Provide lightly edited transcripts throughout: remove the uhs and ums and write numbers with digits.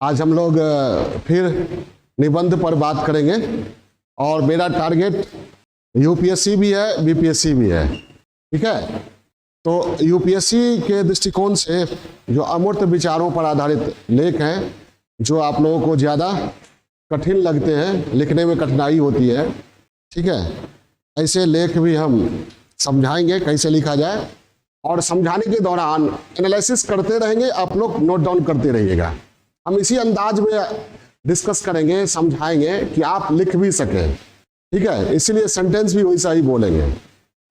आज हम लोग फिर निबंध पर बात करेंगे और मेरा टारगेट यूपीएससी भी है, बीपीएससी भी है। ठीक है, तो यूपीएससी के दृष्टिकोण से जो अमूर्त विचारों पर आधारित लेख हैं, जो आप लोगों को ज़्यादा कठिन लगते हैं, लिखने में कठिनाई होती है, ठीक है, ऐसे लेख भी हम समझाएंगे कैसे लिखा जाए, और समझाने के दौरान एनालिसिस करते रहेंगे, आप लोग नोट डाउन करते रहिएगा। हम इसी अंदाज में डिस्कस करेंगे, समझाएंगे कि आप लिख भी सकें। ठीक है, इसीलिए सेंटेंस भी वैसा ही बोलेंगे।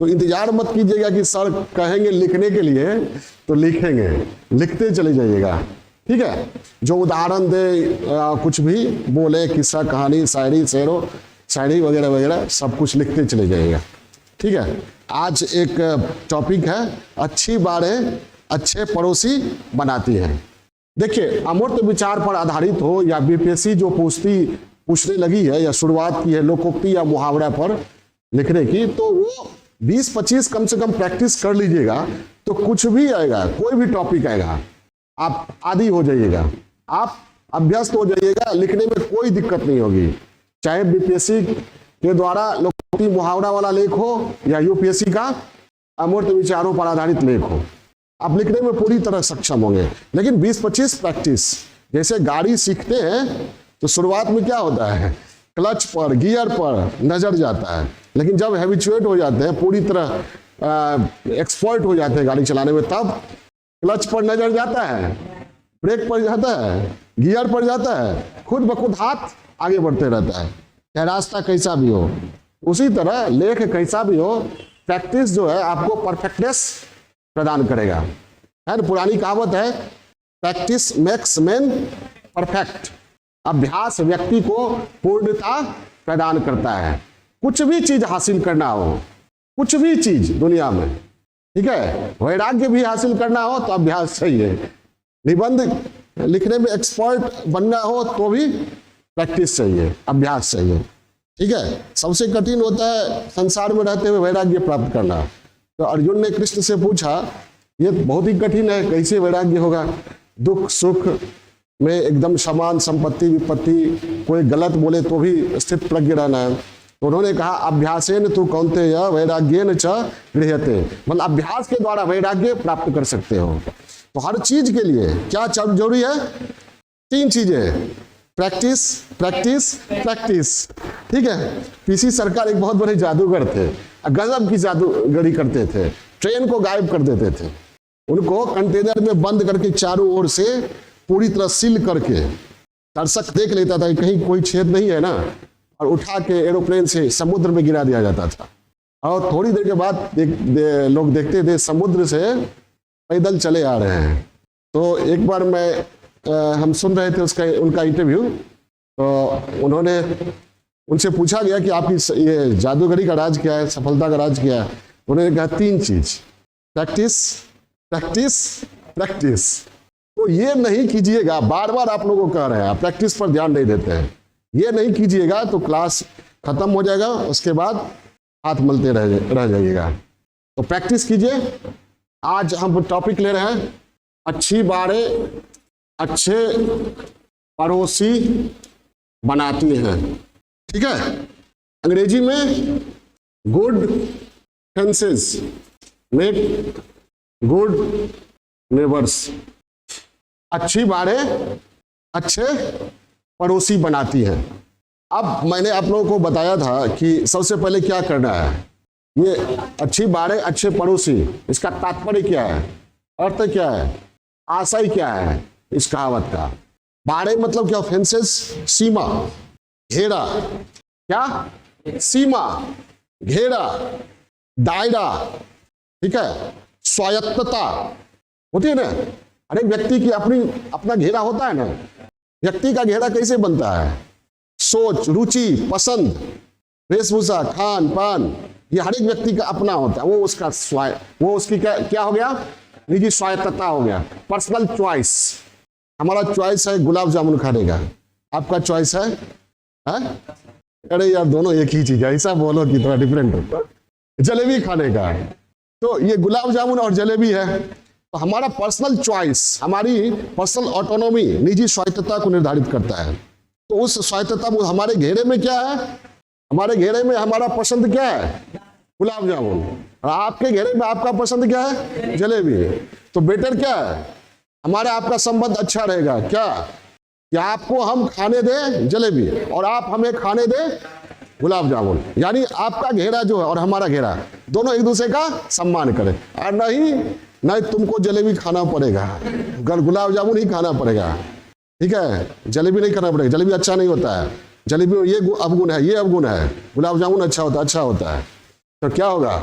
तो इंतजार मत कीजिएगा कि सर कहेंगे लिखने के लिए तो लिखेंगे, लिखते चले जाइएगा। ठीक है, जो उदाहरण दे, कुछ भी बोले, किस्सा, कहानी, शायरी, शेरो शायरी वगैरह वगैरह सब कुछ लिखते चले जाइएगा। ठीक है, आज एक टॉपिक है, अच्छी बातें अच्छे पड़ोसी बनाती हैं। देखिए, अमूर्त विचार पर आधारित हो या बीपीएससी जो पूछने लगी है या शुरुआत की है लोकोक्ति या मुहावरा पर लिखने की, तो वो 20-25 कम से कम प्रैक्टिस कर लीजिएगा तो कुछ भी आएगा, कोई भी टॉपिक आएगा, आप आदी हो जाइएगा, आप अभ्यस्त हो जाइएगा, लिखने में कोई दिक्कत नहीं होगी। चाहे बीपीएससी के द्वारा लोकोक्ति मुहावरा वाला लेख हो या यूपीएससी का अमूर्त विचारों पर आधारित लेख हो, आप लिखने में पूरी तरह सक्षम होंगे। लेकिन 20-25 प्रैक्टिस, जैसे गाड़ी सीखते हैं तो शुरुआत में क्या होता है, क्लच पर, गियर पर नजर जाता है, लेकिन जब हैबिचुएट हो जाते हैं, पूरी तरह एक्सपर्ट हो जाते हैं गाड़ी चलाने में, तब क्लच पर नजर जाता है, ब्रेक पर जाता है, गियर पर जाता है, खुद ब खुद हाथ आगे बढ़ते रहता है, चाहे रास्ता कैसा भी हो। उसी तरह लेख कैसा भी हो, प्रैक्टिस जो है आपको परफेक्टनेस प्रदान करेगा। है ना, पुरानी कहावत है, प्रैक्टिस मेक्स मैन परफेक्ट। अभ्यास व्यक्ति को पूर्णता प्रदान करता है। कुछ भी चीज हासिल करना हो, कुछ भी चीज दुनिया में, ठीक है, वैराग्य भी हासिल करना हो तो अभ्यास चाहिए। निबंध लिखने में एक्सपर्ट बनना हो तो भी प्रैक्टिस चाहिए, अभ्यास चाहिए। ठीक है, सबसे कठिन होता है संसार में रहते हुए वैराग्य प्राप्त करना। तो अर्जुन ने कृष्ण से पूछा, ये बहुत ही कठिन है, कैसे वैराग्य होगा? दुख सुख में एकदम समान, संपत्ति विपत्ति, कोई गलत बोले तो भी स्थित प्रज्ञ रहना है। तो उन्होंने कहा, अभ्यासेन तु कौन्तेय वैराग्येन च गृह्यते, मतलब अभ्यास के द्वारा वैराग्य प्राप्त कर सकते हो। तो हर चीज के लिए क्या जरूरी है? 3 चीजें, प्रैक्टिस प्रैक्टिस प्रैक्टिस। ठीक है, पीसी सरकार एक बहुत बड़े जादूगर थे, गजब की जादूगरी करते थे, ट्रेन को गायब कर देते थे, उनको कंटेनर में बंद करके चारों ओर से पूरी तरह सील करके दर्शक देख लेता था कि कहीं कोई छेद नहीं है ना, और उठा के एरोप्लेन से समुद्र में गिरा दिया जाता था। और थोड़ी देर के बाद लोग देखते थे समुद्र से पैदल चले आ रहे हैं। तो एक बार हम सुन रहे थे उनका इंटरव्यू, तो उनसे पूछा गया कि आपकी ये जादूगरी का राज क्या है, सफलता का राज क्या है? उन्होंने कहा 3 चीज, प्रैक्टिस प्रैक्टिस प्रैक्टिस। तो ये नहीं कीजिएगा, बार बार आप लोगों को कह रहे हैं, प्रैक्टिस पर ध्यान नहीं देते हैं, ये नहीं कीजिएगा तो क्लास खत्म हो जाएगा, उसके बाद हाथ मलते रह जाइएगा। तो प्रैक्टिस कीजिए। आज हम टॉपिक ले रहे हैं, अच्छी बातें अच्छे पड़ोसी बनाती हैं। ठीक है, अंग्रेजी में good fences make good neighbours. अच्छी बातें अच्छे पड़ोसी बनाती हैं। अब मैंने आप लोगों को बताया था कि सबसे पहले क्या करना है। ये अच्छी बातें अच्छे पड़ोसी, इसका तात्पर्य क्या है, अर्थ क्या है, आशय क्या है इस कहावत का? बाड़े मतलब क्या? फेंसेस, सीमा, घेरा। क्या? सीमा, घेरा, दायरा। ठीक है, स्वायत्तता होती है ना, हर एक व्यक्ति की अपना घेरा होता है ना। व्यक्ति का घेरा कैसे बनता है? सोच, रुचि, पसंद, वेशभूषा, खान पान, ये हर एक व्यक्ति का अपना होता है। वो उसकी क्या हो गया? निजी स्वायत्तता हो गया, पर्सनल चॉइस। हमारा चॉइस है गुलाब जामुन खाने का, आपका चॉइस है? अरे यार दोनों एक ही चीज है, ऐसा बोलो कि थोड़ा डिफरेंट होता। जलेबी खाने का, तो ये गुलाब जामुन और जलेबी है, तो हमारा पर्सनल चॉइस, हमारी पर्सनल ऑटोनॉमी, निजी स्वायत्तता को निर्धारित करता है। तो उस स्वायत्तता में हमारे घेरे में क्या है, हमारे घेरे में हमारा पसंद क्या है, गुलाब जामुन, और आपके घेरे में आपका पसंद क्या है, जलेबी। तो बेटर क्या है, हमारे आपका संबंध अच्छा रहेगा क्या, कि आपको हम खाने दें जलेबी और आप हमें खाने दें गुलाब जामुन। यानी आपका घेरा जो है और हमारा घेरा दोनों एक दूसरे का सम्मान करें, और नहीं तुमको जलेबी खाना पड़ेगा, गुलाब जामुन ही खाना पड़ेगा, ठीक है, जलेबी नहीं खाना पड़ेगा, जलेबी अच्छा नहीं होता है, जलेबी में ये अवगुण है, ये अवगुण है, गुलाब जामुन अच्छा होता है। तो क्या होगा,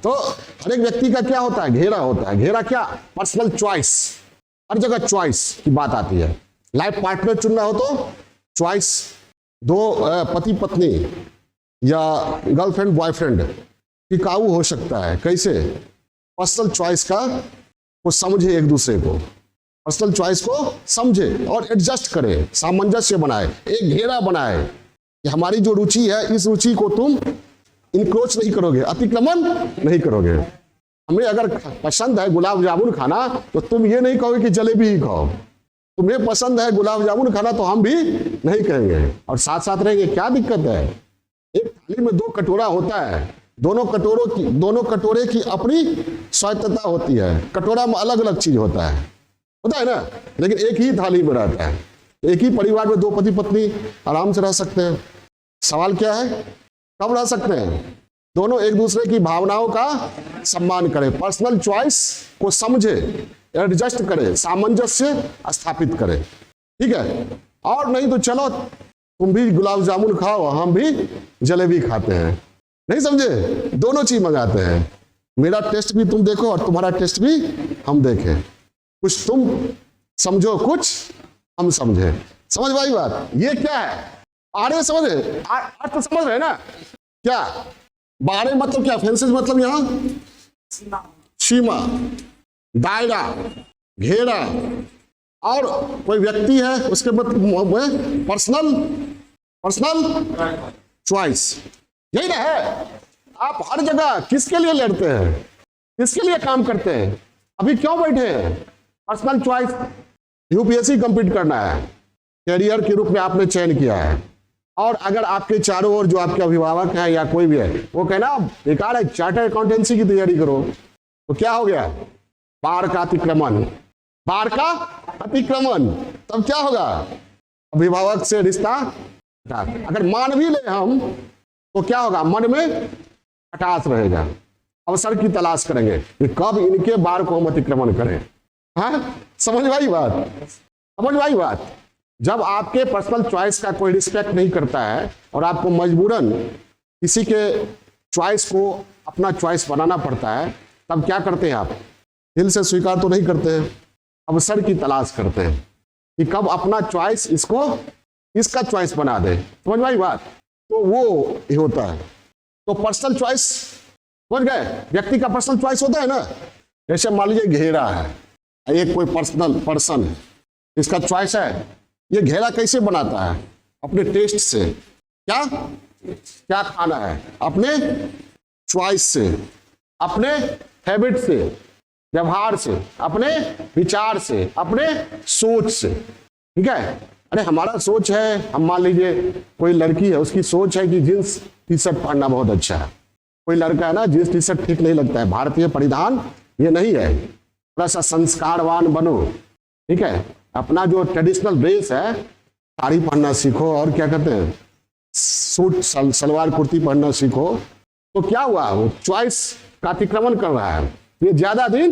तो हर एक व्यक्ति का क्या होता है, घेरा होता है। घेरा क्या, पर्सनल चॉइस, हर जगह चॉइस की बात आती है। लाइफ पार्टनर चुनना हो तो चॉइस, दो पति पत्नी या गर्लफ्रेंड बॉयफ्रेंड टिकाऊ हो सकता है कैसे, पर्सनल चॉइस को समझे, एक दूसरे को पर्सनल चॉइस को समझे और एडजस्ट करे, सामंजस्य बनाए, एक घेरा बनाए कि हमारी जो रुचि है इस रुचि को तुम इनक्रोच नहीं करोगे, अतिक्रमण नहीं करोगे। हमें अगर पसंद है गुलाब जामुन खाना तो तुम ये नहीं कहोगे कि जलेबी ही खाओ, तुम्हें पसंद है गुलाब जामुन खाना तो हम भी नहीं कहेंगे, और साथ साथ रहेंगे। क्या दिक्कत है, एक थाली में दो कटोरा होता है, दोनों कटोरे की अपनी स्वायत्तता होती है, कटोरा में अलग अलग चीज होता है ना, लेकिन एक ही थाली में रहता है। एक ही परिवार में दो पति पत्नी आराम से रह सकते हैं। सवाल क्या है, कब रह सकते हैं, दोनों एक दूसरे की भावनाओं का सम्मान करें, पर्सनल चॉइस को समझे, एडजस्ट करें, सामंजस्य स्थापित करें, ठीक है। और नहीं तो चलो तुम भी गुलाब जामुन खाओ, हम भी जलेबी खाते हैं, नहीं समझे, दोनों चीज मंगाते हैं, मेरा टेस्ट भी तुम देखो और तुम्हारा टेस्ट भी हम देखें, कुछ तुम समझो कुछ हम समझे। समझ भाई बात, ये क्या है, बारे समझे, अर्थ समझ रहे ना, क्या बारे मतलब क्या, फेंसेस मतलब यहां सीमा, दायरा, घेरा, और कोई व्यक्ति है उसके मतलब पर्सनल चॉइस, यही ना है। आप हर जगह किसके लिए लड़ते हैं, किसके लिए काम करते हैं, अभी क्यों बैठे हैं, पर्सनल चॉइस, यूपीएससी कंप्लीट करना है, कैरियर के रूप में आपने चयन किया है, और अगर आपके चारों ओर जो आपके अभिभावक हैं या कोई भी है वो कहना बेकार है, चार्टर्ड अकाउंटेंसी की तैयारी करो, तो क्या हो गया, बार का अतिक्रमण, तब क्या होगा, अभिभावक से रिश्ता, अगर मान भी ले हम तो क्या होगा, मन में खटास रहेगा, अवसर की तलाश करेंगे कि कब इनके बार को हम अतिक्रमण करें। हाँ, समझ भाई बात, जब आपके पर्सनल चॉइस का कोई रिस्पेक्ट नहीं करता है और आपको मजबूरन किसी के चॉइस को अपना चॉइस बनाना पड़ता है, तब क्या करते हैं आप, दिल से स्वीकार तो नहीं करते हैं, अवसर की तलाश करते हैं कि कब अपना चॉइस इसका चॉइस बना दे। समझ भाई बात, तो वो ही होता है। तो पर्सनल चॉइस, समझ गए, व्यक्ति का पर्सनल चॉइस होता है ना। जैसे मान लीजिए घेरा है, एक कोई पर्सन है, इसका चॉइस है, ये घेरा कैसे बनाता है, अपने टेस्ट से, क्या खाना है, अपने चॉइस से, अपने हैबिट से, व्यवहार से, अपने विचार से, अपने सोच से, ठीक है। अरे हमारा सोच है, हम मान लीजिए कोई लड़की है, उसकी सोच है कि जींस टी शर्ट पहनना बहुत अच्छा है, कोई लड़का है ना जींस टी शर्ट ठीक नहीं लगता है, भारतीय परिधान ये नहीं है, थोड़ा सा संस्कारवान बनो, ठीक है, अपना जो ट्रेडिशनल ड्रेस है साड़ी पहनना सीखो, और क्या कहते हैं सूट सलवार कुर्ती पहनना सीखो। तो क्या हुआ, वो चॉइस का अतिक्रमण कर रहा है, ये ज्यादा दिन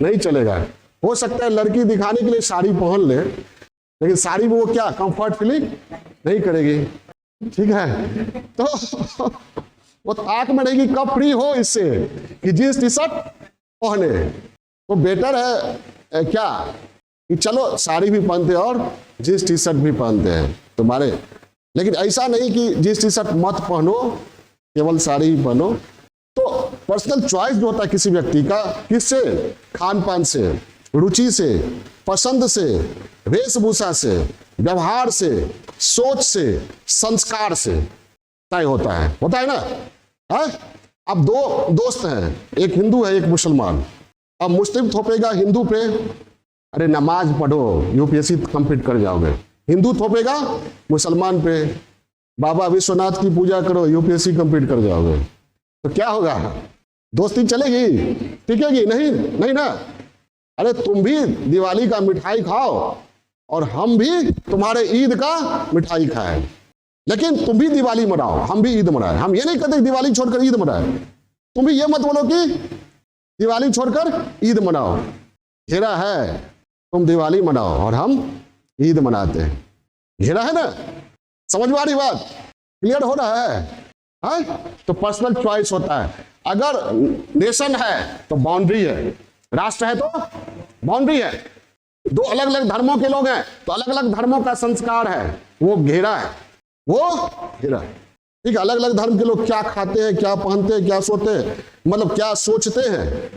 नहीं चलेगा। हो सकता है लड़की दिखाने के लिए साड़ी पहन ले, लेकिन साड़ी में वो क्या कंफर्ट फीलिंग नहीं करेगी, ठीक है, तो वो ताक में रहेगी कब फ्री हो इससे कि जींस टी शर्ट पहने। तो बेटर है क्या कि चलो साड़ी भी पहनते और जींस टी शर्ट भी पहनते हैं तुम्हारे, लेकिन ऐसा नहीं कि जींस टी शर्ट मत पहनो, केवल साड़ी ही पहनो। तो पर्सनल चॉइस जो होता है किसी व्यक्ति का, किससे, खान पान से, रुचि से, पसंद से, वेशभूषा से, व्यवहार से, सोच से, संस्कार से तय होता है ना। अब दो दोस्त हैं, एक हिंदू है एक मुसलमान, अब मुस्लिम थोपेगा हिंदू पे, अरे नमाज पढ़ो यूपीएससी कंप्लीट कर जाओगे। हिंदू थोपेगा मुसलमान पे, बाबा विश्वनाथ की पूजा करो यूपीएससी कंप्लीट कर जाओगे। तो क्या होगा, दोस्ती चलेगी, टिकेगी? नहीं, नहीं ना। अरे तुम भी दिवाली का मिठाई खाओ और हम भी तुम्हारे ईद का मिठाई खाएं, लेकिन तुम भी दिवाली मनाओ, हम भी ईद मनाएं। हम ये नहीं कहते दिवाली छोड़कर ईद मनाएं, तुम भी ये मत बोलो कि दिवाली छोड़कर ईद मनाओ। घेरा है, तुम दिवाली मनाओ और हम ईद मनाते हैं। घेरा है ना, समझ में आ रही बात? क्लियर हो रहा है? तो पर्सनल चॉइस होता है। अगर नेशन है तो बाउंड्री है, राष्ट्र है तो बाउंड्री है। दो अलग अलग धर्मों के लोग हैं तो अलग अलग धर्मों का संस्कार है, वो घेरा है, वो घेरा। ठीक है, अलग अलग धर्म के लोग क्या खाते हैं, क्या पहनते हैं, क्या सोते हैं, मतलब क्या सोचते हैं,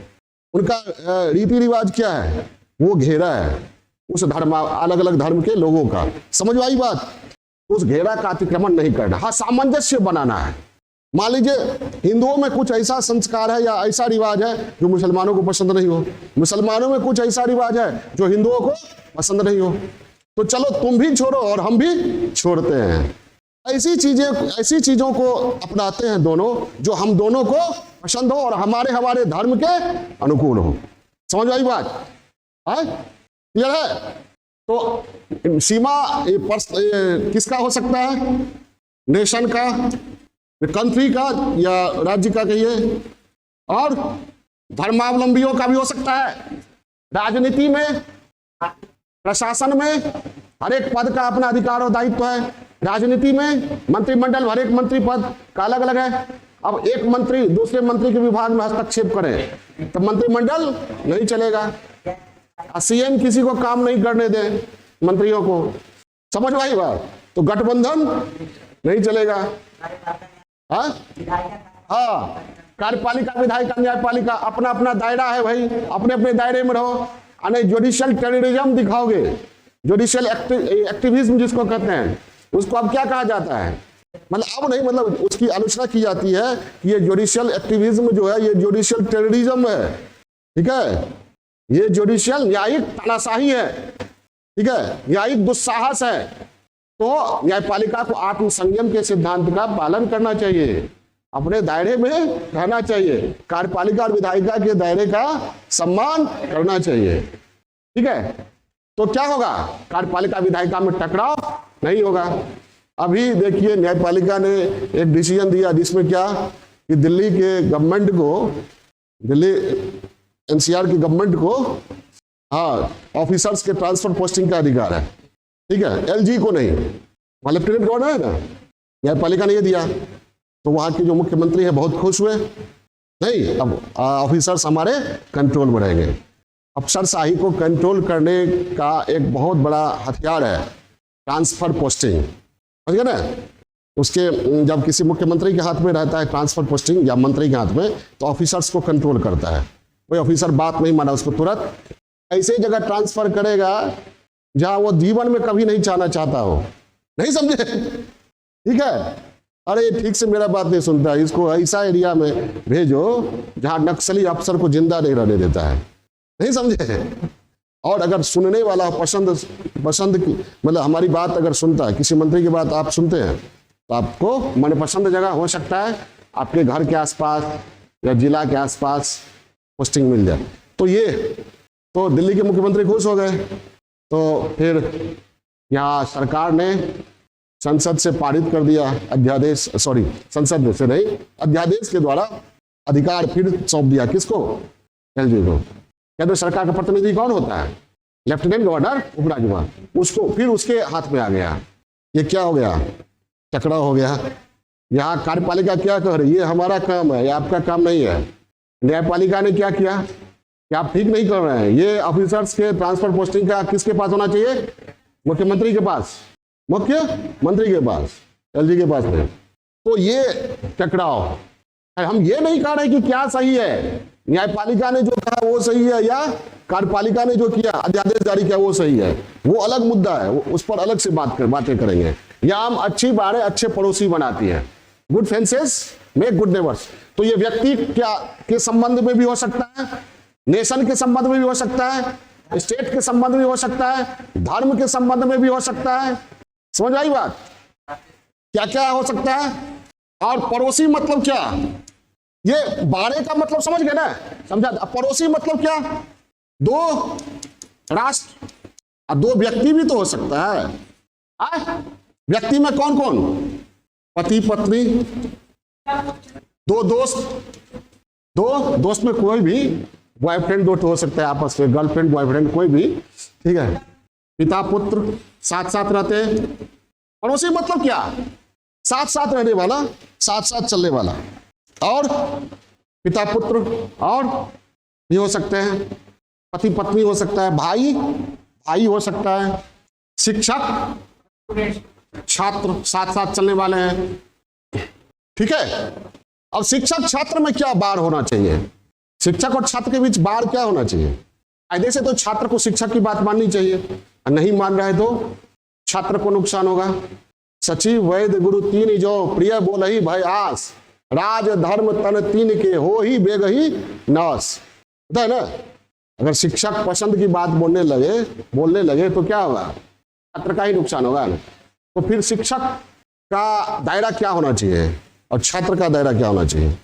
उनका रीति रिवाज क्या है, वो घेरा है उस धर्म, अलग अलग धर्म के लोगों का। समझ आई बात? उस घेरा का अतिक्रमण नहीं करना, हाँ सामंजस्य बनाना है। मान लीजिए हिंदुओं में कुछ ऐसा संस्कार है या ऐसा रिवाज है जो मुसलमानों को पसंद नहीं हो, मुसलमानों में कुछ ऐसा रिवाज है जो हिंदुओं को पसंद नहीं हो, तो चलो तुम भी छोड़ो और हम भी छोड़ते हैं। ऐसी चीजों को अपनाते हैं दोनों, जो हम दोनों को पसंद हो और हमारे धर्म के अनुकूल हो। समझ आई बात? क्लियर है? तो सीमा किसका हो सकता है? नेशन का, कंट्री का या राज्य का कहिए, और धर्मावलंबियों का भी हो सकता है। राजनीति में, प्रशासन में हर एक पद का अपना अधिकार और दायित्व है। राजनीति में मंत्रिमंडल, हर एक मंत्री पद का अलग अलग है। अब एक मंत्री दूसरे मंत्री के विभाग में हस्तक्षेप करे तो मंत्रिमंडल नहीं चलेगा। सीएम किसी को काम नहीं करने दे मंत्रियों को, समझ में आई बात? तो गठबंधन नहीं चलेगा। हाँ, कार्यपालिका, विधायिका, न्यायपालिका, अपना अपना दायरा है भाई, अपने अपने दायरे में रहो। अने जुडिशियल टेररिज्म दिखाओगे, जुडिशियल एक्टिविज्म जिसको कहते हैं, उसको अब क्या कहा जाता है? मतलब अब नहीं, मतलब उसकी आलोचना की जाती है कि ये जुडिशियल एक्टिविज्म जो है ये जुडिशियल टेररिज्म है। ठीक है, ये जुडिशियल न्यायिक तानाशाही है। ठीक है, न्यायिक दुस्साहस है। तो न्यायपालिका को आत्मसंयम के सिद्धांत का पालन करना चाहिए, अपने दायरे में रहना चाहिए, कार्यपालिका और विधायिका के दायरे का सम्मान करना चाहिए। ठीक है, तो क्या होगा? कार्यपालिका विधायिका में टकराव नहीं होगा। अभी देखिए न्यायपालिका ने एक डिसीजन दिया जिसमें क्या कि दिल्ली के गवर्नमेंट को, दिल्ली एनसीआर की गवर्नमेंट को, हाँ, ऑफिसर्स के ट्रांसफर पोस्टिंग का अधिकार है। ठीक है, एलजी को नहीं, वहां लेफ्टिनेंट गवर्नर है ना, न्यायपालिका ने ये दिया। तो वहां के जो मुख्यमंत्री है बहुत खुश हुए, नहीं अब ऑफिसर्स हमारे कंट्रोल में रहेंगे। अफसरशाही को कंट्रोल करने का एक बहुत बड़ा हथियार है ट्रांसफर पोस्टिंग, समझ गए ना? उसके जब किसी मुख्यमंत्री के हाथ में रहता है ट्रांसफर पोस्टिंग या मंत्री के हाथ में, तो ऑफिसर्स को कंट्रोल करता है। कोई ऑफिसर बात नहीं माना, उसको तुरंत ऐसे जगह ट्रांसफर करेगा जहां वो जीवन में कभी नहीं जाना चाहता हो। नहीं समझे? ठीक है, अरे ठीक से मेरा बात नहीं सुनता, इसको ऐसा एरिया में भेजो जहां नक्सली अफसर को जिंदा नहीं रहने देता है। नहीं समझे? और अगर सुनने वाला पसंद की, मतलब हमारी बात अगर सुनता है, किसी मंत्री की बात आप सुनते हैं, तो आपको मनपसंद जगह हो सकता है आपके घर के आसपास या जिला के आसपास पोस्टिंग मिल जाए। तो ये तो दिल्ली के मुख्यमंत्री खुश हो गए। तो फिर यहाँ सरकार ने संसद से पारित कर दिया अध्यादेश, सॉरी संसद से नहीं, अध्यादेश के द्वारा अधिकार फिर सौंप दिया किसको? एलजी को। केंद्र सरकार का प्रतिनिधि कौन होता है? लेफ्टिनेंट गवर्नर, उपराज्यपाल। उसको फिर उसके हाथ में आ गया। ये क्या हो गया? टकराव हो गया। यहाँ कार्यपालिका क्या कह रही है? ये हमारा काम है, ये आपका काम नहीं है। न्यायपालिका ने क्या किया कि आप ठीक नहीं कर रहे हैं, ये ऑफिसर्स के ट्रांसफर पोस्टिंग का किसके पास होना चाहिए? मुख्यमंत्री के पास, मुख्यमंत्री के पास, एलजी के पास नहीं। तो ये टकराव है। हम ये नहीं कह रहे कि क्या सही है, न्यायपालिका ने जो कहा वो सही है या कार्यपालिका ने जो किया अध्यादेश जारी किया वो सही है, वो अलग मुद्दा है, उस पर अलग से बातें करेंगे। या हम अच्छी बातें अच्छे पड़ोसी बनाती है, good fences make good neighbours. तो ये व्यक्ति क्या के संबंध में भी हो सकता है, नेशन के संबंध में भी हो सकता है, स्टेट के संबंध में हो सकता है, धर्म के संबंध में भी हो सकता है। समझ आई बात? क्या क्या हो सकता है। और पड़ोसी मतलब क्या, ये बाड़े का मतलब समझ गए ना, समझा। पड़ोसी मतलब क्या, दो राष्ट्र और दो व्यक्ति भी तो हो सकता है। व्यक्ति में कौन कौन, पति पत्नी, दो दोस्त में कोई भी, बॉयफ्रेंड दो हो सकता है आपस में, गर्लफ्रेंड बॉयफ्रेंड कोई भी, ठीक है। पिता पुत्र साथ साथ रहते हैं। पड़ोसी मतलब क्या, साथ साथ रहने वाला, साथ साथ चलने वाला। और पिता पुत्र और भी हो सकते हैं, पति पत्नी हो सकता है, भाई हो सकता है, शिक्षक छात्र साथ साथ चलने वाले हैं, ठीक है। अब शिक्षक छात्र में क्या बार होना चाहिए, शिक्षक और छात्र के बीच बार क्या होना चाहिए। कायदे से तो छात्र को शिक्षक की बात माननी चाहिए, नहीं मान रहे तो छात्र को नुकसान होगा। सचिव वैद्य गुरु तीन जो प्रिय बोल ही भय आस, राज धर्म तन तीन के हो ही बेग ही नाश, होता है ना। अगर शिक्षक पसंद की बात बोलने लगे तो क्या होगा, छात्र का ही नुकसान होगा ना। तो फिर शिक्षक का दायरा क्या होना चाहिए और छात्र का दायरा क्या होना चाहिए।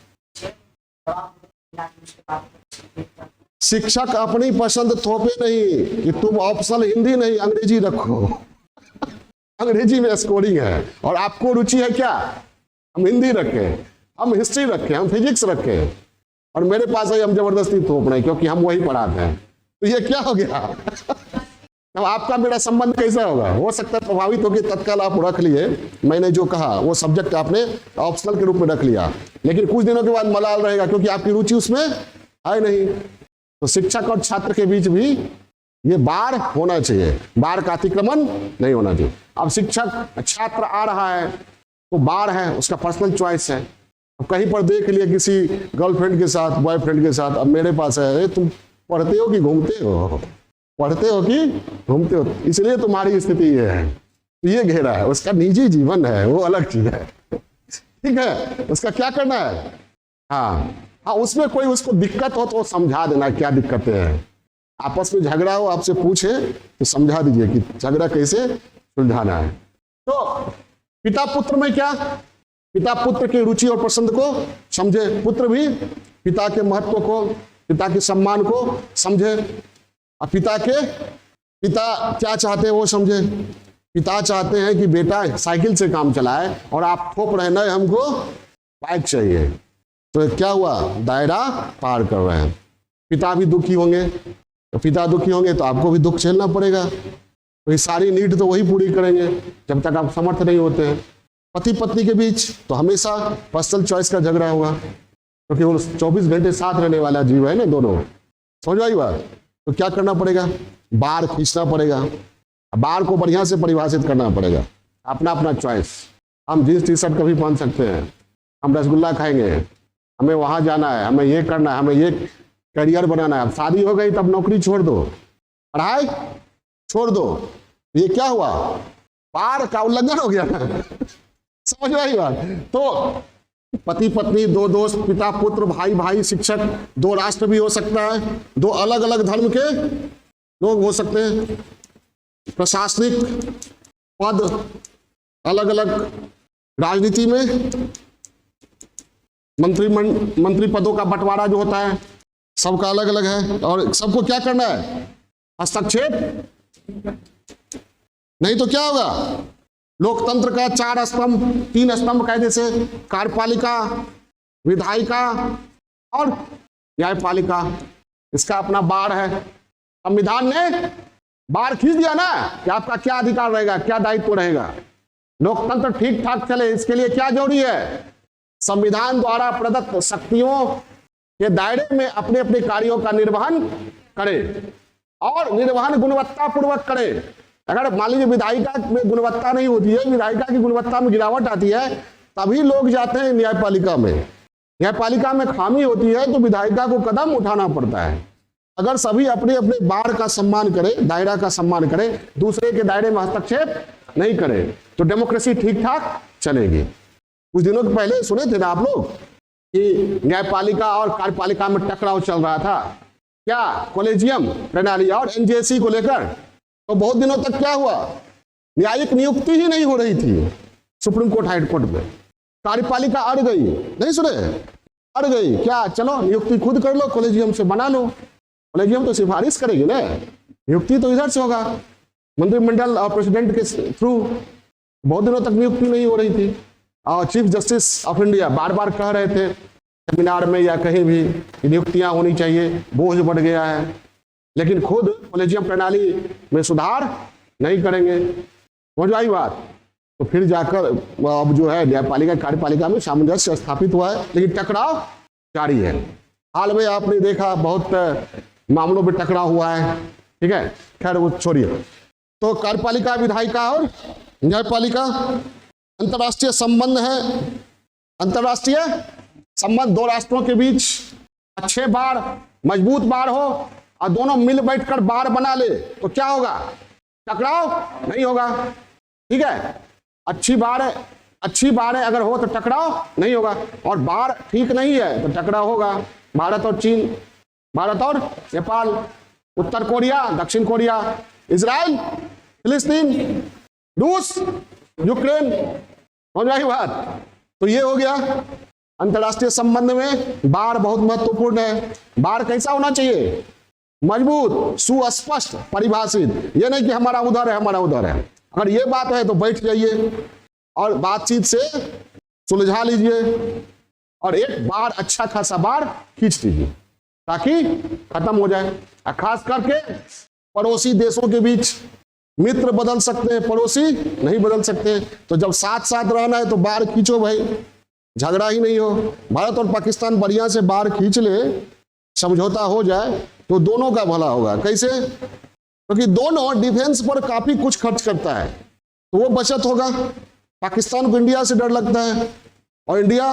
शिक्षक अपनी पसंद थोपे नहीं कि तुम ऑप्शनल हिंदी नहीं अंग्रेजी रखो। अंग्रेजी में स्कोरिंग है और आपको रुचि है क्या, हम हिंदी रखें, हम हिस्ट्री रखें, हम फिजिक्स रखें, और मेरे पास है हम जबरदस्ती थोप रहे हैं क्योंकि हम वही पढ़ाते हैं। तो ये क्या हो गया। अब आपका मेरा संबंध कैसा होगा, हो सकता है प्रभावित होकर तत्काल आप रख लिए, मैंने जो कहा वो सब्जेक्ट आपने ऑप्शनल के रूप में रख लिया, लेकिन कुछ दिनों के बाद मलाल रहेगा क्योंकि आपकी रुचि उसमें है नहीं। तो शिक्षक और छात्र के बीच भी ये बार होना चाहिए, बार का अतिक्रमण नहीं होना चाहिए। अब शिक्षक छात्र आ रहा है तो बार है, उसका पर्सनल चॉइस है। अब कहीं पर देख लिया किसी गर्लफ्रेंड के साथ, बॉयफ्रेंड के साथ, अब मेरे पास है, तुम पढ़ते हो कि घूमते हो, पढ़ते हो कि घूमते हो, इसलिए तुम्हारी स्थिति ये है। तो ये घेरा है, उसका निजी जीवन है, वो अलग चीज है, ठीक है। उसका क्या करना है, हाँ, उसमें कोई उसको दिक्कत हो तो समझा देना क्या दिक्कतें हैं। आपस में झगड़ा हो, आपसे पूछे तो समझा दीजिए कि झगड़ा कैसे सुलझाना है। तो पिता पुत्र में क्या, पिता पुत्र की रुचि और पसंद को समझे, पुत्र भी पिता के महत्व को, पिता के सम्मान को समझे, और पिता क्या चाहते हैं वो समझे। पिता चाहते हैं कि बेटा साइकिल से काम चलाए और आप थोप रहे नहीं हमको बाइक चाहिए, तो क्या हुआ, दायरा पार कर रहे हैं। पिता भी दुखी होंगे, तो पिता दुखी होंगे तो आपको भी दुख झेलना पड़ेगा। तो ये सारी नीड तो वही पूरी करेंगे जब तक आप समर्थ नहीं होते हैं। पति पत्नी के बीच तो हमेशा पर्सनल चॉइस का झगड़ा होगा क्योंकि वो 24 घंटे साथ रहने वाला जीव है ना दोनों, समझ आई बात। तो क्या करना पड़ेगा, बार खींचना पड़ेगा, बार को बढ़िया से परिभाषित करना पड़ेगा, अपना अपना चॉइस। हम जींस टी शर्ट कभी पहन सकते हैं, हम रसगुल्ला खाएंगे, हमें वहां जाना है, हमें ये करना है, हमें ये करियर बनाना है। अब शादी हो गई तब नौकरी छोड़ दो, पढ़ाई छोड़ दो, ये क्या हुआ, बार का उल्लंघन हो गया ना। समझ में आई बात। तो पति पत्नी, दो दोस्त, पिता पुत्र, भाई भाई, शिक्षक, दो राष्ट्र भी हो सकता है, दो अलग अलग धर्म के लोग हो सकते हैं, प्रशासनिक पद अलग अलग, राजनीति में मंत्री पदों का बंटवारा जो होता है सबका अलग अलग है, और सबको क्या करना है, हस्तक्षेप नहीं तो क्या होगा। लोकतंत्र का 4 स्तंभ, 3 स्तंभ कायदे से, कार्यपालिका, विधायिका और न्यायपालिका, इसका अपना बार है। संविधान ने बार खींच दिया ना कि आपका क्या अधिकार रहेगा, क्या दायित्व रहेगा। लोकतंत्र ठीक ठाक चले इसके लिए क्या जरूरी है, संविधान द्वारा प्रदत्त शक्तियों के दायरे में अपने अपने कार्यों का निर्वहन करे और निर्वहन गुणवत्ता पूर्वक करे। अगर मान लीजिए विधायिका में गुणवत्ता नहीं होती है, विधायिका की गुणवत्ता में गिरावट आती है, तभी लोग जाते हैं न्यायपालिका में। न्यायपालिका में खामी होती है तो विधायिका को कदम उठाना पड़ता है। अगर सभी अपने अपने बार का सम्मान करें, दायरा का सम्मान करें, दूसरे के दायरे में हस्तक्षेप नहीं करें, तो डेमोक्रेसी ठीक ठाक चलेगी। कुछ दिनों के पहले सुने थे ना आप लोग कि न्यायपालिका और कार्यपालिका में टकराव चल रहा था। क्या कॉलेजियम प्रणाली और एनजेसी को लेकर। तो बहुत दिनों तक क्या हुआ, न्यायिक नियुक्ति ही नहीं हो रही थी सुप्रीम कोर्ट हाई कोर्ट में। कार्यपालिका अड़ गई, नहीं सुने, अड़ गई। क्या, चलो नियुक्ति खुद कर लो, कॉलेजियम से बना लो। कॉलेजियम तो सिफारिश करेगी ना, नियुक्ति तो इधर से होगा मंत्रिमंडल और प्रेसिडेंट के थ्रू। बहुत दिनों तक नियुक्ति नहीं हो रही थी और चीफ जस्टिस ऑफ इंडिया बार बार कह रहे थे सेमिनार में या कहीं भी कि नियुक्तियां होनी चाहिए, बोझ बढ़ गया है, लेकिन खुद कॉलेजियम प्रणाली में सुधार नहीं करेंगे। समझ आई बात। तो फिर जाकर अब जो है न्यायपालिका कार्यपालिका में सामंजस्य स्थापित हुआ है, लेकिन टकराव जारी है। हाल में आपने देखा बहुत मामलों में टकराव हुआ है, ठीक है, खैर वो छोड़िए। तो कार्यपालिका, विधायिका और न्यायपालिका, अंतर्राष्ट्रीय संबंध है। अंतर्राष्ट्रीय संबंध दो राष्ट्रों के बीच अच्छे बार, मजबूत बार हो और दोनों मिल बैठकर बार बना ले तो क्या होगा, टकराव नहीं होगा। ठीक है, अच्छी बार है अगर हो तो टकराव नहीं होगा, और बार ठीक नहीं है तो टकराव होगा। भारत और चीन, भारत और नेपाल, उत्तर कोरिया, दक्षिण कोरिया, इजराइल, फिलिस्तीन, रूस, यूक्रेन। हो जाएगी बात। तो ये हो गया अंतर्राष्ट्रीय संबंध में बार बहुत महत्वपूर्ण है। बार कैसा होना चाहिए, मजबूत, सुस्पष्ट, परिभाषित। ये नहीं कि हमारा उधर है, हमारा उधर है। अगर ये बात है तो बैठ जाइए और बातचीत से सुलझा लीजिए और एक बार, अच्छा खासा बार खींच लीजिए ताकि खत्म हो जाए। खास करके पड़ोसी देशों के बीच मित्र बदल सकते हैं, पड़ोसी नहीं बदल सकते। तो जब साथ साथ रहना है तो बार खींचो भाई, झगड़ा ही नहीं हो। भारत और पाकिस्तान बढ़िया से बार खींच ले, समझौता हो जाए तो दोनों का भला होगा। कैसे, क्योंकि दोनों डिफेंस पर काफी कुछ खर्च करता है तो वो बचत होगा। पाकिस्तान को इंडिया से डर लगता है और इंडिया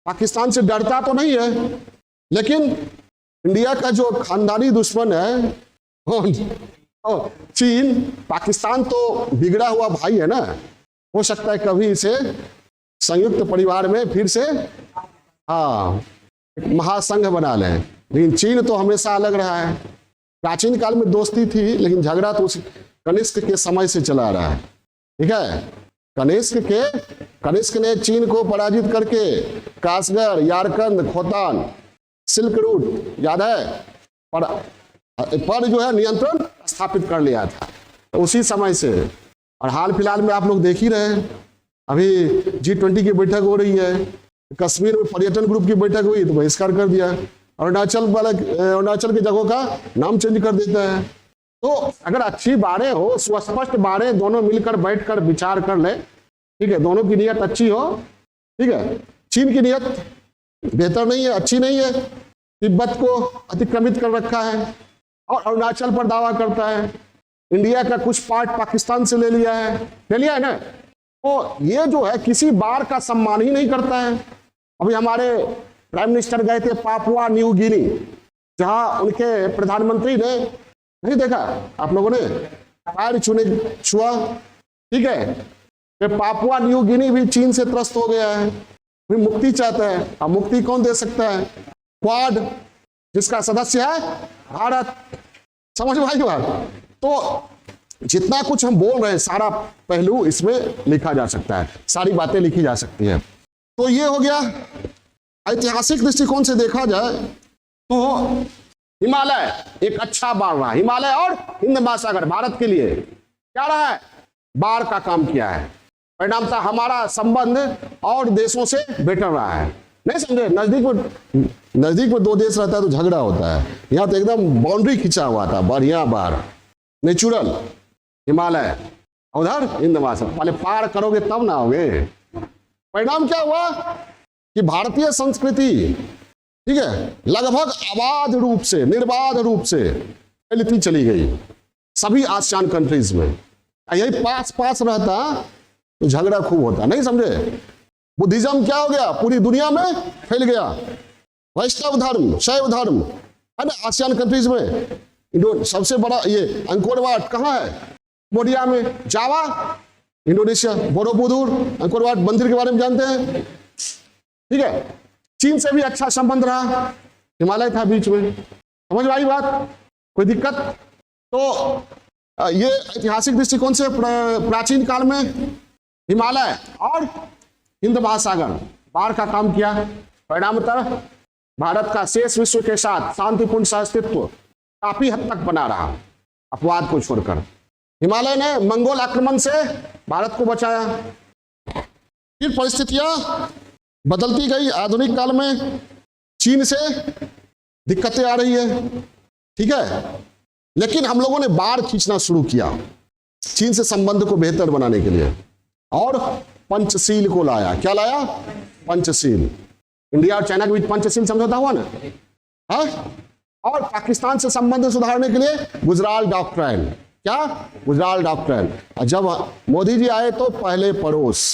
पाकिस्तान से डरता तो नहीं है, लेकिन इंडिया का जो खानदानी दुश्मन है चीन, पाकिस्तान तो बिगड़ा हुआ भाई है ना। हो सकता है कभी इसे संयुक्त परिवार में फिर से महासंघ बना लें, लेकिन चीन तो हमेशा अलग रहा है। प्राचीन काल में दोस्ती थी, लेकिन झगड़ा तो कनिष्क के समय से चला रहा है। ठीक है, कनिष्क ने चीन को पराजित करके कासगढ़, यारकंद, खोतान, सिल्क रूट याद है पर जो है नियंत्रण स्थापित कर लिया था उसी समय से। और हाल फिलहाल में आप लोग देख ही रहे हैं, अभी G20 की बैठक हो रही है, कश्मीर में पर्यटन ग्रुप की बैठक हुई तो बहिष्कार कर दिया। अरुणाचल की जगहों का नाम चेंज कर देता है। तो अगर अच्छी बातें हो, सुस्पष्ट बातें, दोनों मिलकर बैठकर विचार कर ले, ठीक है, दोनों की नियत अच्छी हो। ठीक है, चीन की नियत बेहतर नहीं है, अच्छी नहीं है, तिब्बत को अतिक्रमित कर रखा है और अरुणाचल पर दावा करता है, इंडिया का कुछ पार्ट पाकिस्तान से ले लिया है ना। तो ये जो है किसी बार का सम्मान ही नहीं करता है। अभी हमारे प्राइम मिनिस्टर गए थे पापुआ न्यू गिनी, जहां उनके प्रधानमंत्री ने, नहीं देखा आप लोगों ने, पैर छुआ। ठीक है, पापुआ न्यू गिनी भी चीन से त्रस्त हो गया है, फिर मुक्ति चाहता है। अब मुक्ति कौन दे सकता है, क्वाड जिसका सदस्य है भारत। समझ में आई बात। तो जितना कुछ हम बोल रहे हैं सारा पहलू इसमें लिखा जा सकता है, सारी बातें लिखी जा सकती हैं। तो ये हो गया ऐतिहासिक दृष्टिकोण से देखा जाए तो हिमालय एक अच्छा बार रहा। हिमालय और हिंद महासागर भारत के लिए क्या रहा है, बार का काम किया है। परिणाम था हमारा संबंध और देशों से बेटर रहा है। नहीं समझे, नजदीक में दो देश रहता है तो झगड़ा होता है, यहाँ तो एकदम बाउंड्री खिंचा हुआ था, बढ़िया बार, नेचुरल हिमालय, उधर हिंद महासागर। पहले पार करोगे तब ना होगे। परिणाम क्या हुआ कि भारतीय संस्कृति, ठीक है, लगभग अबाध रूप से, निर्बाध रूप से फैलती चली गई सभी आसियान कंट्रीज में। यही पास रहता तो झगड़ा खूब होता। नहीं समझे, बुद्धिज्म क्या हो गया, पूरी दुनिया में फैल गया। वैष्णव धर्म, शैव धर्म है ना आसियान कंट्रीज में। सबसे बड़ा ये अंकोर वाट कहाँ है, कंबोडिया में। Java Indonesia, Borobudur, Angkor Wat मंदिर के बारे में जानते हैं। ठीक है, चीन से भी अच्छा संबंध रहा, हिमालय था बीच में। समझ में आई बात? कोई दिक्कत? तो ये ऐतिहासिक दृष्टिकोण से प्राचीन काल में हिमालय और हिंद महासागर बाढ़ का काम किया। परिणामतः भारत का शेष विश्व के साथ शांतिपूर्ण सहअस्तित्व काफी हद तक बना रहा, अपवाद को छोड़कर। हिमालय ने मंगोल आक्रमण से भारत को बचाया। फिर परिस्थितियां बदलती गई। आधुनिक काल में चीन से दिक्कतें आ रही है, ठीक है, लेकिन हम लोगों ने बाढ़ खींचना शुरू किया चीन से संबंध को बेहतर बनाने के लिए और पंचशील को लाया। क्या लाया? पंचशील। इंडिया और चाइना के बीच पंचशील समझौता हुआ ना, हाँ? और पाकिस्तान से संबंध सुधारने के लिए गुजराल डॉक्ट्राइन। क्या? गुजराल डॉक्ट्राइन। और जब मोदी जी आए तो पहले पड़ोस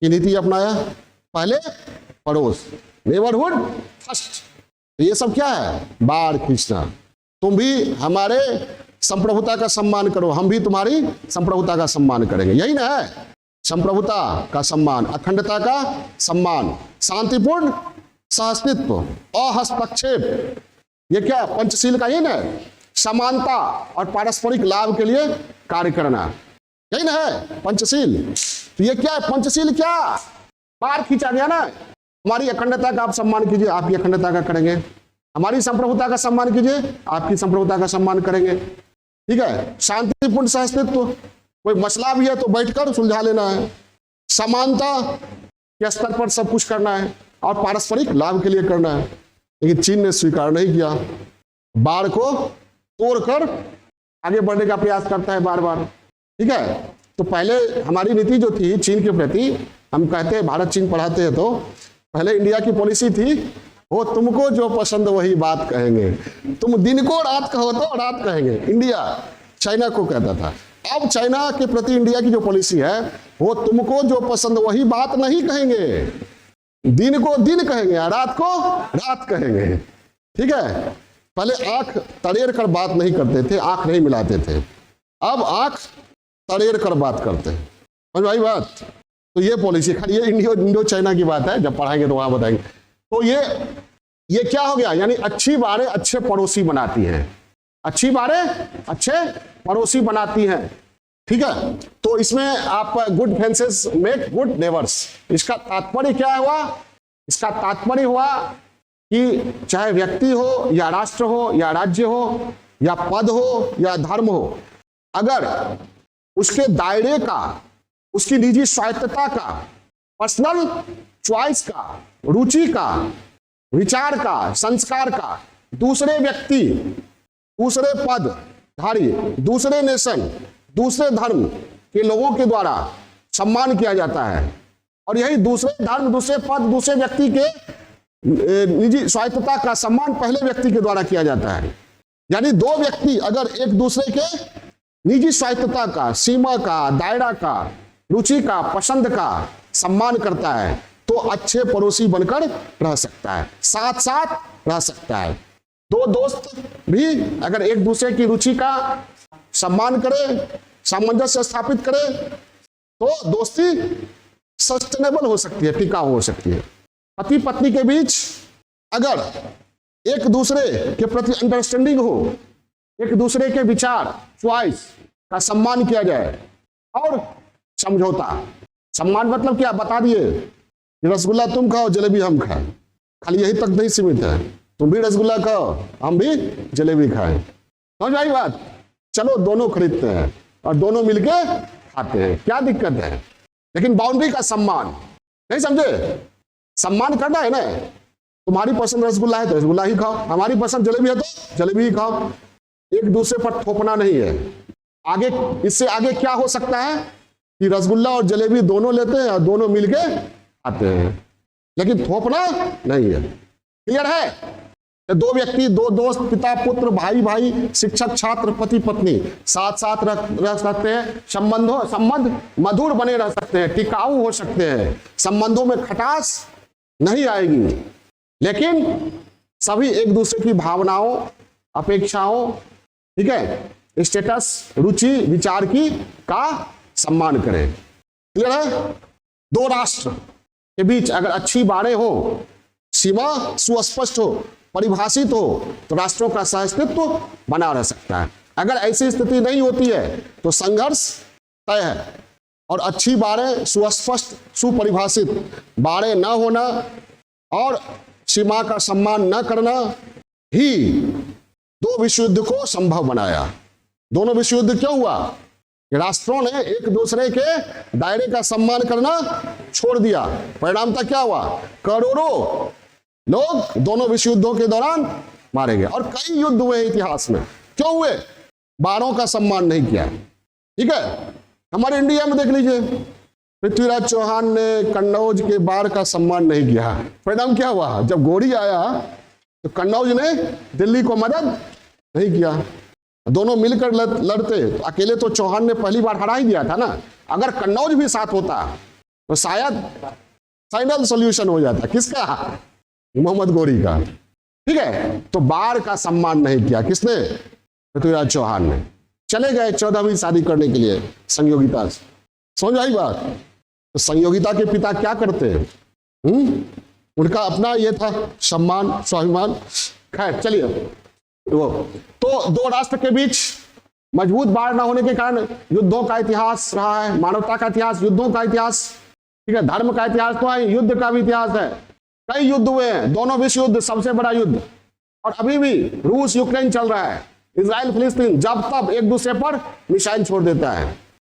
की नीति अपनाया। पहले पड़ोस, नेबरहुड फर्स्ट। तो ये सब क्या है? बाढ़ खींचना। तुम भी हमारे संप्रभुता का सम्मान करो, हम भी तुम्हारी संप्रभुता का सम्मान करेंगे। यही ना है? संप्रभुता का सम्मान, अखंडता का सम्मान, शांतिपूर्ण सहअस्तित्व, अहस्तक्षेप। ये क्या? पंचशील का ही ना? समानता और पारस्परिक लाभ के लिए कार्य करना, यही ना है पंचशील? तो ये क्या है? पंचशील क्या? बाढ़ खींचा गया ना। हमारी अखंडता का आप सम्मान कीजिए, आपकी अखंडता का करेंगे। हमारी संप्रभुता का सम्मान कीजिए, आपकी संप्रभुता का सम्मान करेंगे, ठीक है। शांतिपूर्ण सहअस्तित्व, कोई मसला भी है तो बैठकर सुलझा लेना है। समानता के स्तर पर सब कुछ करना है और पारस्परिक लाभ के लिए करना है। लेकिन चीन ने स्वीकार नहीं किया, बाढ़ को तोड़कर आगे बढ़ने का प्रयास करता है बार बार, ठीक है। तो पहले हमारी नीति जो थी चीन के प्रति, हम कहते हैं भारत चीन पढ़ाते हैं, तो पहले इंडिया की पॉलिसी थी वो तुमको जो पसंद वही बात कहेंगे, तुम दिन को रात कहो तो रात कहेंगे। इंडिया चाइना को कहता था। अब चाइना के प्रति इंडिया की जो पॉलिसी है वो तुमको जो पसंद वही बात नहीं कहेंगे, दिन को दिन कहेंगे, रात को रात कहेंगे, ठीक है। पहले आंख तड़ेर कर बात नहीं करते थे, आंख नहीं मिलाते थे, अब आंख तड़ेर कर बात करते हैं। समझ भाई बात? तो ये पॉलिसी, खाली ये इंडो चाइना की बात है, जब पढ़ाएंगे तो वहां बताएंगे। तो ये क्या हो गया? यानी अच्छी बातें अच्छे पड़ोसी बनाती हैं, अच्छी बातें अच्छे पड़ोसी बनाती हैं, ठीक है। तो इसमें आप good friends make good neighbours, इसका तात्पर्य क्या हुआ? इसका तात्पर्य हुआ कि चाहे व्यक्ति हो या राष्ट्र हो या राज्य हो या पद हो या धर्म हो, अगर उसके दायरे का, उसकी निजी स्वायत्तता का, पर्सनल चॉइस का, रुचि का, विचार का, संस्कार का दूसरे व्यक्ति, दूसरे पद धारी, दूसरे नेशन, दूसरे धर्म के लोगों के द्वारा सम्मान किया जाता है। और यही दूसरे धर्म, दूसरे पद, दूसरे व्यक्ति के निजी स्वायत्तता का सम्मान पहले व्यक्ति के द्वारा किया जाता है। यानी दो व्यक्ति अगर एक दूसरे के निजी स्वायत्तता का, सीमा का, दायरा का, रुचि का, पसंद का सम्मान करता है तो अच्छे पड़ोसी बनकर रह सकता है, साथ साथ रह सकता है। दो दोस्त भी अगर एक दूसरे की रुचि का सम्मान करे, सामंजस्य स्थापित करे, तो दोस्ती सस्टेनेबल हो सकती है, टिकाऊ हो सकती है। पति पत्नी के बीच अगर एक दूसरे के प्रति अंडरस्टैंडिंग हो, एक दूसरे के विचार, चॉइस का सम्मान किया जाए और समझौता। सम्मान मतलब क्या? बता दिए, रसगुल्ला तुम खाओ, जलेबी हम खाएं। खाली यही तक नहीं सीमित है, तुम भी रसगुल्ला खाओ, हम भी जलेबी खाएं। समझ आई बात? चलो दोनों खरीदते हैं और दोनों मिलके खाते हैं, क्या दिक्कत है? लेकिन बाउंड्री का सम्मान, नहीं समझे? सम्मान करना है ना। तुम्हारी पसंद रसगुल्ला है तो रसगुल्ला ही खाओ, हमारी पसंद जलेबी है तो जलेबी ही खाओ। एक दूसरे पर थोपना नहीं है। आगे इससे आगे क्या हो सकता है कि रसगुल्ला और जलेबी दोनों लेते हैं और दोनों मिलके खाते हैं, लेकिन थोपना नहीं है। क्लियर है? दो व्यक्ति, दो दोस्त, पिता पुत्र, भाई भाई, शिक्षक छात्र, पति पत्नी साथ साथ रह सकते हैं। संबंध मधुर बने रह सकते हैं, टिकाऊ हो सकते हैं, संबंधों में खटास नहीं आएगी, लेकिन सभी एक दूसरे की भावनाओं, अपेक्षाओं, ठीक है, स्टेटस, रुचि, विचार की का सम्मान करें। क्लियर है? दो राष्ट्र के बीच अगर अच्छी बातें हो, सीमा सुस्पष्ट हो, परिभाषित हो तो राष्ट्रों का सहअस्तित्व बना रह सकता है। अगर ऐसी स्थिति नहीं होती है तो संघर्ष तय है। और अच्छी बाड़ें, सुस्पष्ट सुपरिभाषित बाड़ें न होना और सीमा का सम्मान न करना ही दो विश्व युद्ध को संभव बनाया। दोनों विश्व युद्ध क्यों हुआ? राष्ट्रों ने एक दूसरे के दायरे का सम्मान करना छोड़ दिया। परिणामतः क्या हुआ? करोड़ों लोग दोनों विश्व युद्धों के दौरान मारे गए और कई युद्ध हुए इतिहास में। क्यों हुए? बाड़ों का सम्मान नहीं किया। ठीक है, हमारे इंडिया में देख लीजिए, पृथ्वीराज चौहान ने कन्नौज के बाढ़ का सम्मान नहीं किया। परिणाम क्या हुआ? जब गोरी आया तो कन्नौज ने दिल्ली को मदद नहीं किया। दोनों मिलकर लड़ते तो अकेले तो चौहान ने पहली बार हरा ही दिया था ना। अगर कन्नौज भी साथ होता तो शायद फाइनल सॉल्यूशन हो जाता। किसका? मोहम्मद गोरी का। ठीक है, तो बाढ़ का सम्मान नहीं किया। किसने? पृथ्वीराज चौहान ने। चले गए 14वीं शादी करने के लिए संयोगिता से। समझ आई बात? तो संयोगिता के पिता क्या करते हैं? उनका अपना ये था सम्मान, स्वाभिमान। खैर चलिए, वो तो दो राष्ट्र के बीच मजबूत बाड़ न होने के कारण युद्धों का इतिहास रहा है। मानवता का इतिहास, युद्धों का इतिहास। ठीक है, धर्म का इतिहास तो है, युद्ध का भी इतिहास है। कई युद्ध हुए हैं, दोनों विश्व युद्ध सबसे बड़ा युद्ध। और अभी भी रूस यूक्रेन चल रहा है, इजराइल फिलिस्तीन, जब तब एक दूसरे पर मिसाइल छोड़ देता है।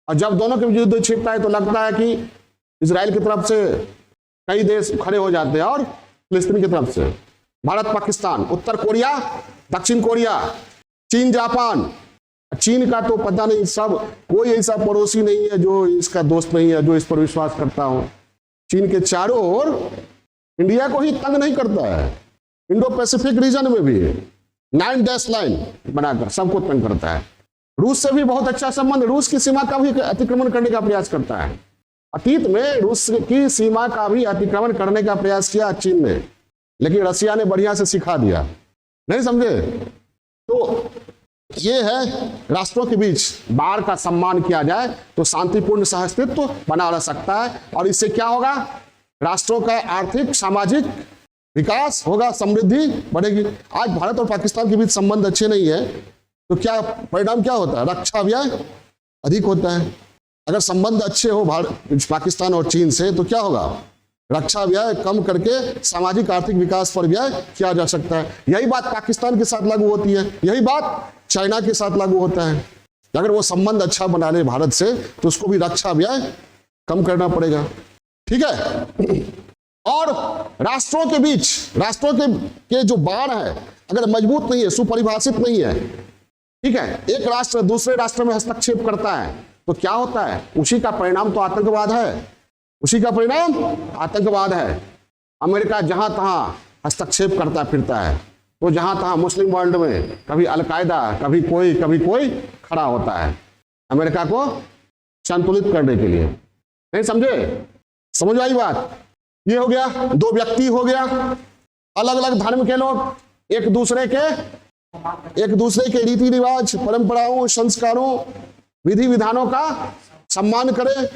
और जब दोनों के युद्ध छिपता है तो लगता है कि इजराइल की तरफ से कई देश खड़े हो जाते हैं और फिलिस्तीन की तरफ से भारत पाकिस्तान, उत्तर कोरिया, दक्षिण कोरिया, चीन जापान। चीन का तो पता नहीं, सब कोई ऐसा पड़ोसी नहीं है जो इसका दोस्त नहीं है, जो इस पर विश्वास करता हो। चीन के चारों ओर इंडिया को ही तंग नहीं करता है, इंडो पैसिफिक रीजन में भी 9 डैश लाइन बनाकर सबको तंग करता है। रूस से भी बहुत अच्छा संबंध, रूस की सीमा का भी अतिक्रमण करने का प्रयास करता है। अतीत में रूस की सीमा का भी अतिक्रमण करने का प्रयास किया चीन ने, लेकिन रसिया ने बढ़िया से सिखा दिया। नहीं समझे? तो ये है, राष्ट्रों के बीच बाढ़ का सम्मान किया जाए तो शांतिपूर्ण सहअस्तित्व बना रह सकता है। और इससे क्या होगा? राष्ट्रों का आर्थिक सामाजिक विकास होगा, समृद्धि बढ़ेगी। आज भारत और पाकिस्तान के बीच संबंध अच्छे नहीं है तो क्या परिणाम क्या होता है? रक्षा व्यय अधिक होता है। अगर संबंध अच्छे हो पाकिस्तान और चीन से तो क्या होगा? रक्षा व्यय कम करके सामाजिक आर्थिक विकास पर व्यय किया जा सकता है। यही बात पाकिस्तान के साथ लागू होती है, यही बात चाइना के साथ लागू होता है। अगर वो संबंध अच्छा बना ले भारत से तो उसको भी रक्षा व्यय कम करना पड़ेगा। ठीक है, और राष्ट्रों के बीच, राष्ट्रों के जो बाड़ है अगर मजबूत नहीं है, सुपरिभाषित नहीं है, ठीक है, एक राष्ट्र दूसरे राष्ट्र में हस्तक्षेप करता है तो क्या होता है? उसी का परिणाम तो आतंकवाद है, उसी का परिणाम आतंकवाद है। अमेरिका जहां तहां हस्तक्षेप करता फिरता है, तो जहां तहां मुस्लिम वर्ल्ड में कभी अलकायदा, कभी कोई खड़ा होता है अमेरिका को संतुलित करने के लिए। नहीं समझे? समझ आई बात? ये हो गया, दो व्यक्ति हो गया, अलग अलग धर्म के लोग एक दूसरे के रीति रिवाज, परंपराओं, संस्कारों, विधि विधानों का सम्मान करें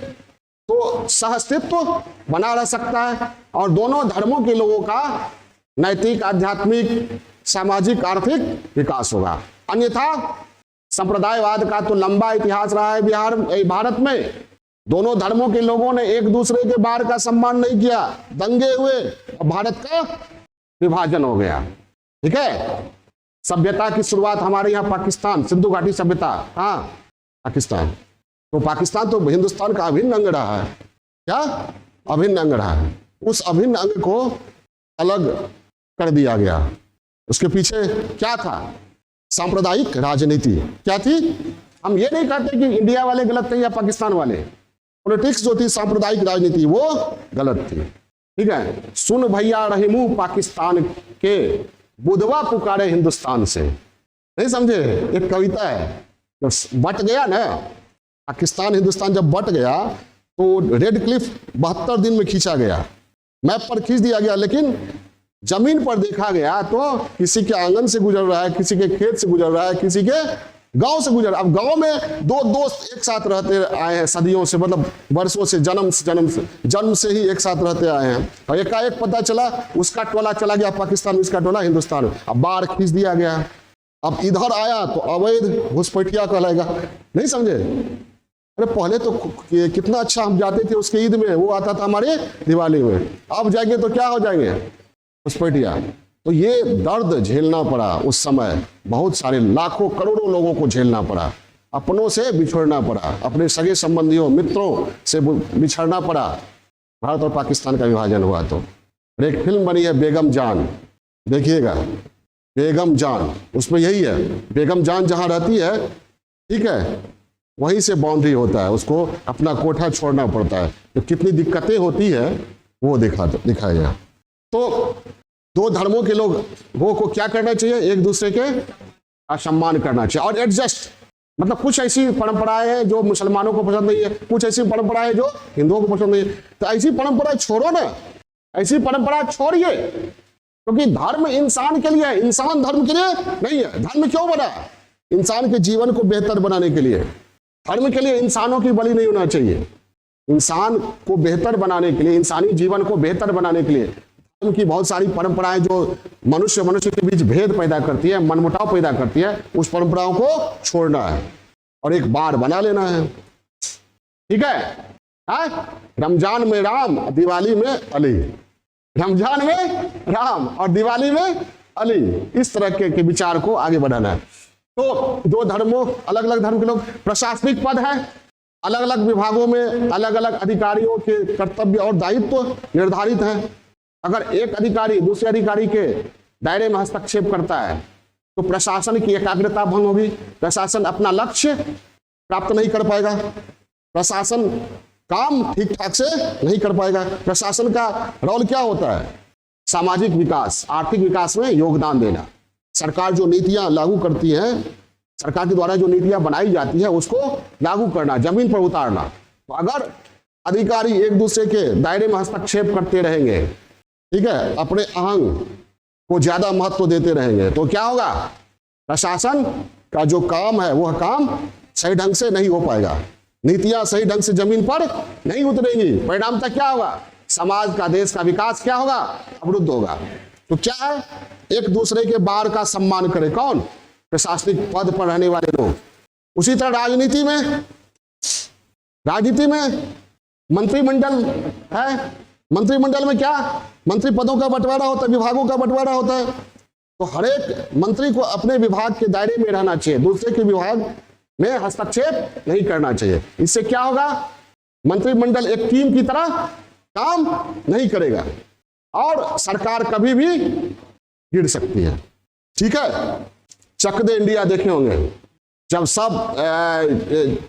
तो सहअस्तित्व बना रह सकता है और दोनों धर्मों के लोगों का नैतिक, आध्यात्मिक, सामाजिक, आर्थिक विकास होगा। अन्यथा संप्रदायवाद का तो लंबा इतिहास रहा है भारत में। दोनों धर्मों के लोगों ने एक दूसरे के बाढ़ का सम्मान नहीं किया, दंगे हुए और भारत का विभाजन हो गया। ठीक है, सभ्यता की शुरुआत हमारे यहाँ पाकिस्तान, सिंधु घाटी सभ्यता, हाँ पाकिस्तान। तो पाकिस्तान तो हिंदुस्तान का अभिन्न अंग रहा है। क्या? अभिन्न अंग रहा है। उस अभिन्न अंग को अलग कर दिया गया। उसके पीछे क्या था? सांप्रदायिक राजनीति। क्या थी? हम ये नहीं कहते कि इंडिया वाले गलत थे या पाकिस्तान वाले। पॉलिटिक्स जो थी, सांप्रदायिक राजनीति, वो गलत थी। ठीक है, सुन भैया रहीमू पाकिस्तान के, बुधवा पुकारे हिंदुस्तान से। नहीं समझे? एक कविता है, जब बट गया ना पाकिस्तान हिंदुस्तान, जब बट गया तो रेड क्लिफ 72 दिन में खींचा गया, मैप पर खींच दिया गया, लेकिन जमीन पर देखा गया तो किसी के आंगन से गुजर रहा है, किसी के खेत से गुजर रहा है, किसी के गांव से गुजर। अब गांव में दो दोस्त एक साथ रहते आए हैं सदियों से, मतलब वर्षों से, जन्म से ही एक साथ रहते आए हैं, और एकाएक पता चला उसका टोला चला गया पाकिस्तान, इसका टोला हिंदुस्तान में, अब बाढ़ खींच दिया गया। अब इधर आया तो अवैध घुसपैठिया कहलाएगा, नहीं समझे? अरे पहले तो कितना अच्छा हम जाते थे उसके ईद में, वो आता था हमारे दिवाली में, अब जाएंगे तो क्या हो जाएंगे? घुसपैठिया। तो ये दर्द झेलना पड़ा उस समय, बहुत सारे लाखों करोड़ों लोगों को झेलना पड़ा, अपनों से बिछड़ना पड़ा, अपने सगे संबंधियों मित्रों से बिछड़ना पड़ा। भारत और पाकिस्तान का विभाजन हुआ तो एक फिल्म बनी है बेगम जान, देखिएगा बेगम जान, उसमें यही है, बेगम जान जहां रहती है, ठीक है, वहीं से बाउंड्री होता है, उसको अपना कोठा छोड़ना पड़ता है, तो कितनी दिक्कतें होती है वो दिखाया गया। तो दो धर्मों के लोगों को क्या करना चाहिए? एक दूसरे के सम्मान करना चाहिए और एडजस्ट, मतलब कुछ ऐसी परंपराएं हैं जो मुसलमानों को पसंद नहीं है, कुछ ऐसी परंपराएं हैं जो हिंदुओं को पसंद नहीं है, तो ऐसी परंपरा छोड़ो ना, ऐसी परंपरा छोड़िए, क्योंकि धर्म इंसान के लिए है, इंसान धर्म के लिए नहीं है। धर्म क्यों बना? इंसान के जीवन को बेहतर बनाने के लिए। धर्म के लिए इंसानों की बलि नहीं होना चाहिए। इंसान को बेहतर बनाने के लिए, इंसानी जीवन को बेहतर बनाने के लिए धर्म की बहुत सारी परंपराएं जो मनुष्य के बीच भेद पैदा करती है, मनमुटाव पैदा करती है, उस परंपराओं को छोड़ना है और एक बार बना लेना है, ठीक है? रमजान में राम, दिवाली में अली, रमजान में राम और दिवाली में अली, इस तरह के विचार को आगे बढ़ाना है। तो दो धर्मों, अलग अलग धर्म के लोग, प्रशासनिक पद है, अलग अलग विभागों में अलग अलग अधिकारियों के कर्तव्य और दायित्व निर्धारित है। अगर एक अधिकारी दूसरे अधिकारी के दायरे में हस्तक्षेप करता है तो प्रशासन की एकाग्रता भंग होगी, प्रशासन अपना लक्ष्य प्राप्त नहीं कर पाएगा, प्रशासन काम ठीक ठाक से नहीं कर पाएगा। प्रशासन का रोल क्या होता है? सामाजिक विकास, आर्थिक विकास में योगदान देना। सरकार जो नीतियां लागू करती है, सरकार के द्वारा जो नीतियां बनाई जाती है उसको लागू करना, जमीन पर उतारना। तो अगर अधिकारी एक दूसरे के दायरे में हस्तक्षेप करते रहेंगे, ठीक है, अपने अहंग को ज्यादा महत्व देते रहेंगे, तो क्या होगा? प्रशासन का जो काम है वह काम सही ढंग से नहीं हो पाएगा, नीतियां सही ढंग से जमीन पर नहीं उतरेंगी। परिणाम तक क्या होगा? समाज का, देश का विकास क्या होगा? अवरुद्ध होगा। तो क्या है? एक दूसरे के बार का सम्मान करे, कौन? प्रशासनिक पद पर रहने वाले लोग। उसी तरह राजनीति में मंत्रिमंडल है, मंत्रिमंडल में क्या? मंत्री पदों का बंटवारा होता है, विभागों का बंटवारा होता है। तो हर एक मंत्री को अपने विभाग के दायरे में रहना चाहिए, दूसरे के विभाग में हस्तक्षेप नहीं करना चाहिए। इससे क्या होगा? मंत्रिमंडल एक टीम की तरह काम नहीं करेगा और सरकार कभी भी गिर सकती है, ठीक है? चक दे इंडिया देखे होंगे, जब सब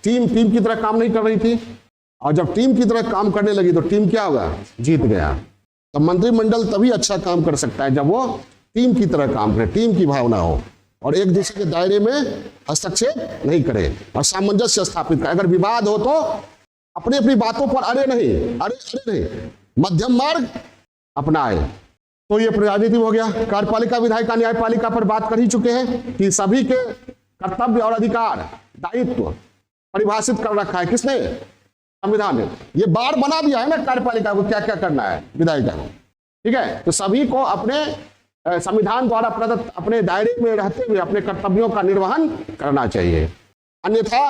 टीम की तरह काम नहीं कर रही थी और जब टीम की तरह काम करने लगी तो टीम क्या होगा? जीत गया। तो मंत्रिमंडल तभी अच्छा काम कर सकता है जब वो टीम की तरह काम करे, टीम की भावना हो और एक दूसरे के दायरे में हस्तक्षेप नहीं करे और सामंजस्य स्थापित करे। अगर विवाद हो तो अपनी अपनी बातों पर अड़े नहीं, मध्यम मार्ग अपनाए। तो ये राजनीति हो गया। कार्यपालिका, विधायिका, न्यायपालिका पर बात कर ही चुके हैं कि सभी के कर्तव्य और अधिकार, दायित्व परिभाषित कर रखा है किसने? संविधान ने। ये बार बना दिया है ना कार्यपालिका को क्या क्या करना है, विधायिका को, ठीक है? तो सभी को अपने संविधान द्वारा प्रदत्त अपने दायरे में रहते हुए अपने कर्तव्यों का निर्वहन करना चाहिए। अन्यथा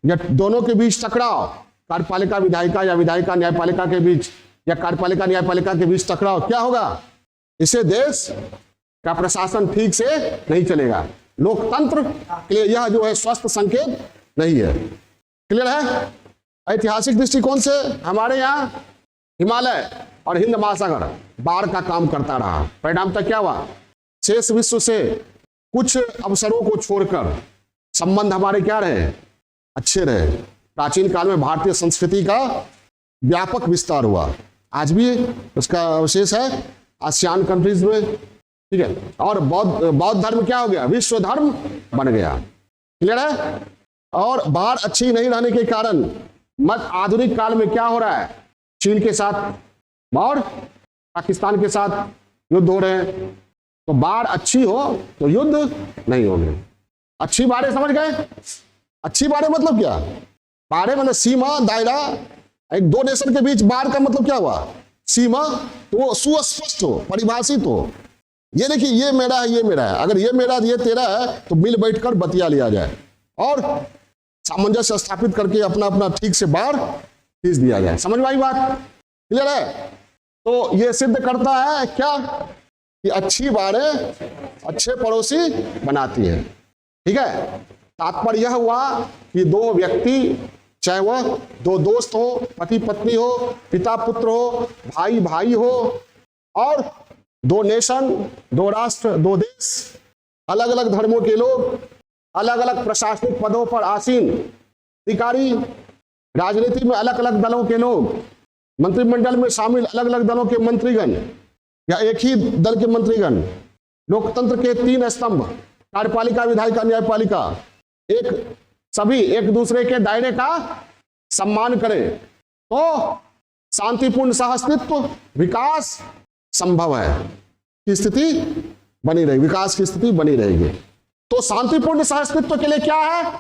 यह दोनों के बीच टकराव, कार्यपालिका विधायिका या विधायिका न्यायपालिका के बीच या कार्यपालिका न्यायपालिका के बीच टकराव, क्या होगा? इससे देश का प्रशासन ठीक से नहीं चलेगा। लोकतंत्र के लिए यह जो है स्वस्थ संकेत नहीं है। क्लियर है? ऐतिहासिक दृष्टिकोण से हमारे यहाँ हिमालय और हिंद महासागर बाढ़ का काम करता रहा। परिणाम तक क्या हुआ? शेष विश्व से कुछ अवसरों को छोड़कर संबंध हमारे क्या रहे? अच्छे रहे। प्राचीन काल में भारतीय संस्कृति का व्यापक विस्तार हुआ, आज भी उसका अवशेष है आसियान कंट्रीज में, ठीक है? और बौद्ध धर्म क्या हो गया? विश्व धर्म बन गया। क्लियर है? और बाढ़ अच्छी नहीं रहने के कारण मध्य आधुनिक काल में क्या हो रहा है? चीन के साथ और पाकिस्तान के साथ युद्ध हो रहे हैं। तो बाढ़ अच्छी हो तो युद्ध नहीं होंगे। अच्छी बाड़े समझ गए? अच्छी बाड़े मतलब क्या? बाड़े मतलब सीमा, दायरा। एक दो नेशन के बीच बाड़ का मतलब क्या हुआ? सीमा। तो वो सुस्पष्ट हो, परिभाषित हो। ये देखिए, ये मेरा है, ये मेरा है। अगर ये मेरा ये तेरा है तो मिल बैठकर बतिया लिया जाए और सामंजस्य स्थापित करके अपना अपना ठीक से बाड़ खींच दिया जाए। समझ में आई बात? क्लियर है? तो ये सिद्ध करता है क्या कि अच्छी बाड़ें अच्छे पड़ोसी बनाती है। ठीक है? तात्पर्य यह हुआ कि दो व्यक्ति, चाहे वह दो दोस्त हो, पति पत्नी हो, पिता पुत्र हो, भाई भाई हो, और दो नेशन, दो राष्ट्र, दो देश, अलग अलग धर्मों के लोग, अलग अलग प्रशासनिक पदों पर आसीन अधिकारी, राजनीति में अलग अलग दलों के लोग, मंत्रिमंडल में शामिल अलग अलग दलों के मंत्रीगण या एक ही दल के मंत्रीगण, लोकतंत्र के तीन स्तंभ, कार्यपालिका, विधायिका, न्यायपालिका, सभी एक दूसरे के दायरे का सम्मान करें तो शांतिपूर्ण सहअस्तित्व, विकास संभव है की स्थिति बनी रहेगी, विकास की स्थिति बनी रहेगी। तो शांतिपूर्ण सहअस्तित्व के लिए क्या है?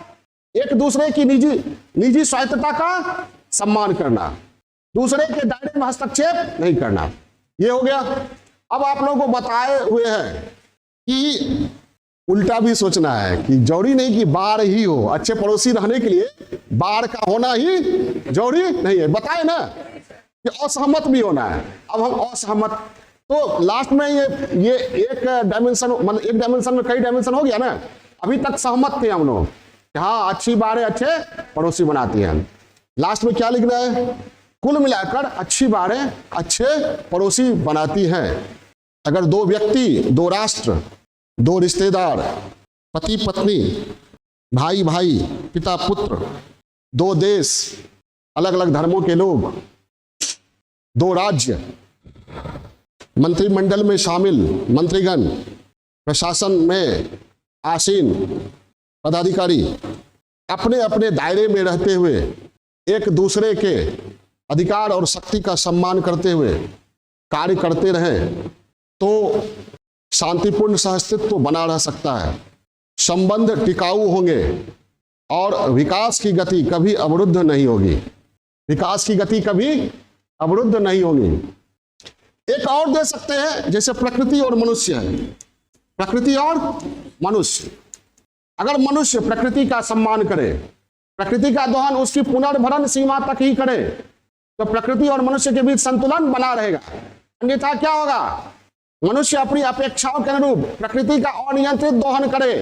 एक दूसरे की निजी स्वायत्तता का सम्मान करना, दूसरे के दायरे में हस्तक्षेप नहीं करना। ये हो गया। अब आप लोगों को बताए हुए हैं कि उल्टा भी सोचना है कि जरूरी नहीं कि बाढ़ ही हो, अच्छे पड़ोसी रहने के लिए बाढ़ का होना ही जरूरी नहीं है। बताए ना कि असहमत भी होना है। अब हम असहमत, तो लास्ट में ये एक डायमेंशन, मतलब एक डायमेंशन में कई डायमेंशन हो गया ना। अभी तक सहमत थे हम लोग कि हाँ, अच्छी बाड़ें अच्छे पड़ोसी बनाती हैं। लास्ट में क्या लिखना है? कुल मिलाकर अच्छी बाड़ें अच्छे पड़ोसी बनाती हैं। अगर दो व्यक्ति, दो राष्ट्र, दो रिश्तेदार, पति पत्नी, भाई भाई, पिता पुत्र, दो देश, अलग अलग धर्मों के लोग, दो राज्य, मंत्रिमंडल में शामिल मंत्रीगण, प्रशासन में आसीन पदाधिकारी, अपने अपने दायरे में रहते हुए एक दूसरे के अधिकार और शक्ति का सम्मान करते हुए कार्य करते रहें तो शांतिपूर्ण सहअस्तित्व बना रह सकता है, संबंध टिकाऊ होंगे और विकास की गति कभी अवरुद्ध नहीं होगी। विकास की गति कभी अवरुद्ध नहीं होगी। एक और दे सकते हैं, जैसे प्रकृति और मनुष्य है। प्रकृति और मनुष्य, अगर मनुष्य प्रकृति का सम्मान करे, प्रकृति का दोहन उसकी पुनर्भरण सीमा तक ही करे तो प्रकृति और मनुष्य के बीच संतुलन बना रहेगा। अन्यथा क्या होगा? मनुष्य अपनी अपेक्षाओं के अनुरूप प्रकृति का अनियंत्रित दोहन करे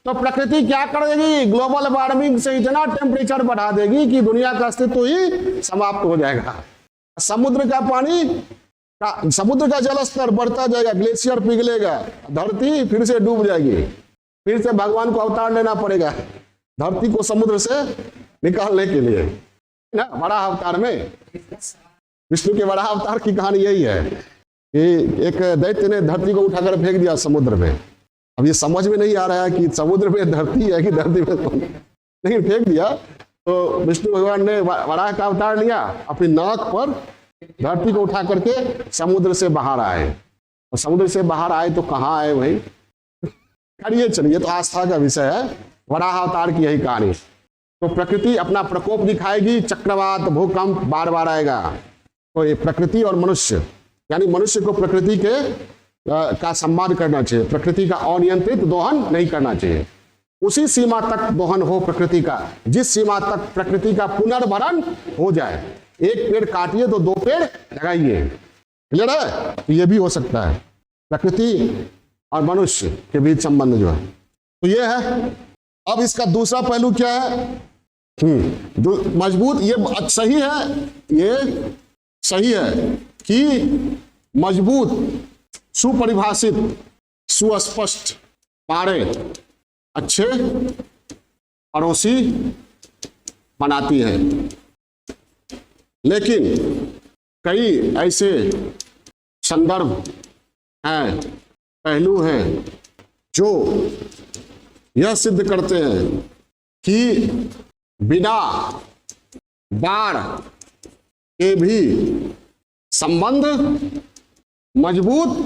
तो प्रकृति क्या कर देगी? ग्लोबल वार्मिंग से इतना टेम्परेचर बढ़ा देगी कि दुनिया का अस्तित्व ही समाप्त हो जाएगा। समुद्र का जल स्तर बढ़ता जाएगा, ग्लेशियर पिघलेगा, धरती फिर से डूब जाएगी, फिर से भगवान को अवतार लेना पड़ेगा धरती को समुद्र से निकालने के लिए ना। बड़ा अवतार में विष्णु के बड़ा अवतार की कहानी यही है कि एक दैत्य ने धरती को उठाकर फेंक दिया समुद्र में। अब ये समझ में नहीं आ रहा है कि समुद्र में धरती है कि धरती में, लेकिन फेंक दिया तो विष्णु भगवान ने वराह का अवतार लिया, अपनी नाक पर धरती को उठा करके समुद्र से बाहर आए। और समुद्र से बाहर आए तो कहाँ आए भाई? खड़िए चलिए, तो आस्था का विषय है, वराह अवतार की यही कहानी। तो प्रकृति अपना प्रकोप दिखाएगी, चक्रवात, भूकंप बार बार आएगा। तो ये प्रकृति और मनुष्य, यानी मनुष्य को प्रकृति के का सम्मान करना चाहिए, प्रकृति का अनियंत्रित दोहन नहीं करना चाहिए। उसी सीमा तक दोहन हो प्रकृति का जिस सीमा तक प्रकृति का पुनर्भरण हो जाए। एक पेड़ काटिए तो दो पेड़ लगाइए। क्लियर है? तो ये भी हो सकता है प्रकृति और मनुष्य के बीच संबंध जो है, तो ये है। अब इसका दूसरा पहलू क्या है? जो मजबूत, ये सही है, ये सही है कि मजबूत, सुपरिभाषित, सुस्पष्ट बाड़ें अच्छे पड़ोसी बनाती है। लेकिन कई ऐसे संदर्भ हैं, पहलू हैं जो यह सिद्ध करते हैं कि बिना बाड़ के भी संबंध मजबूत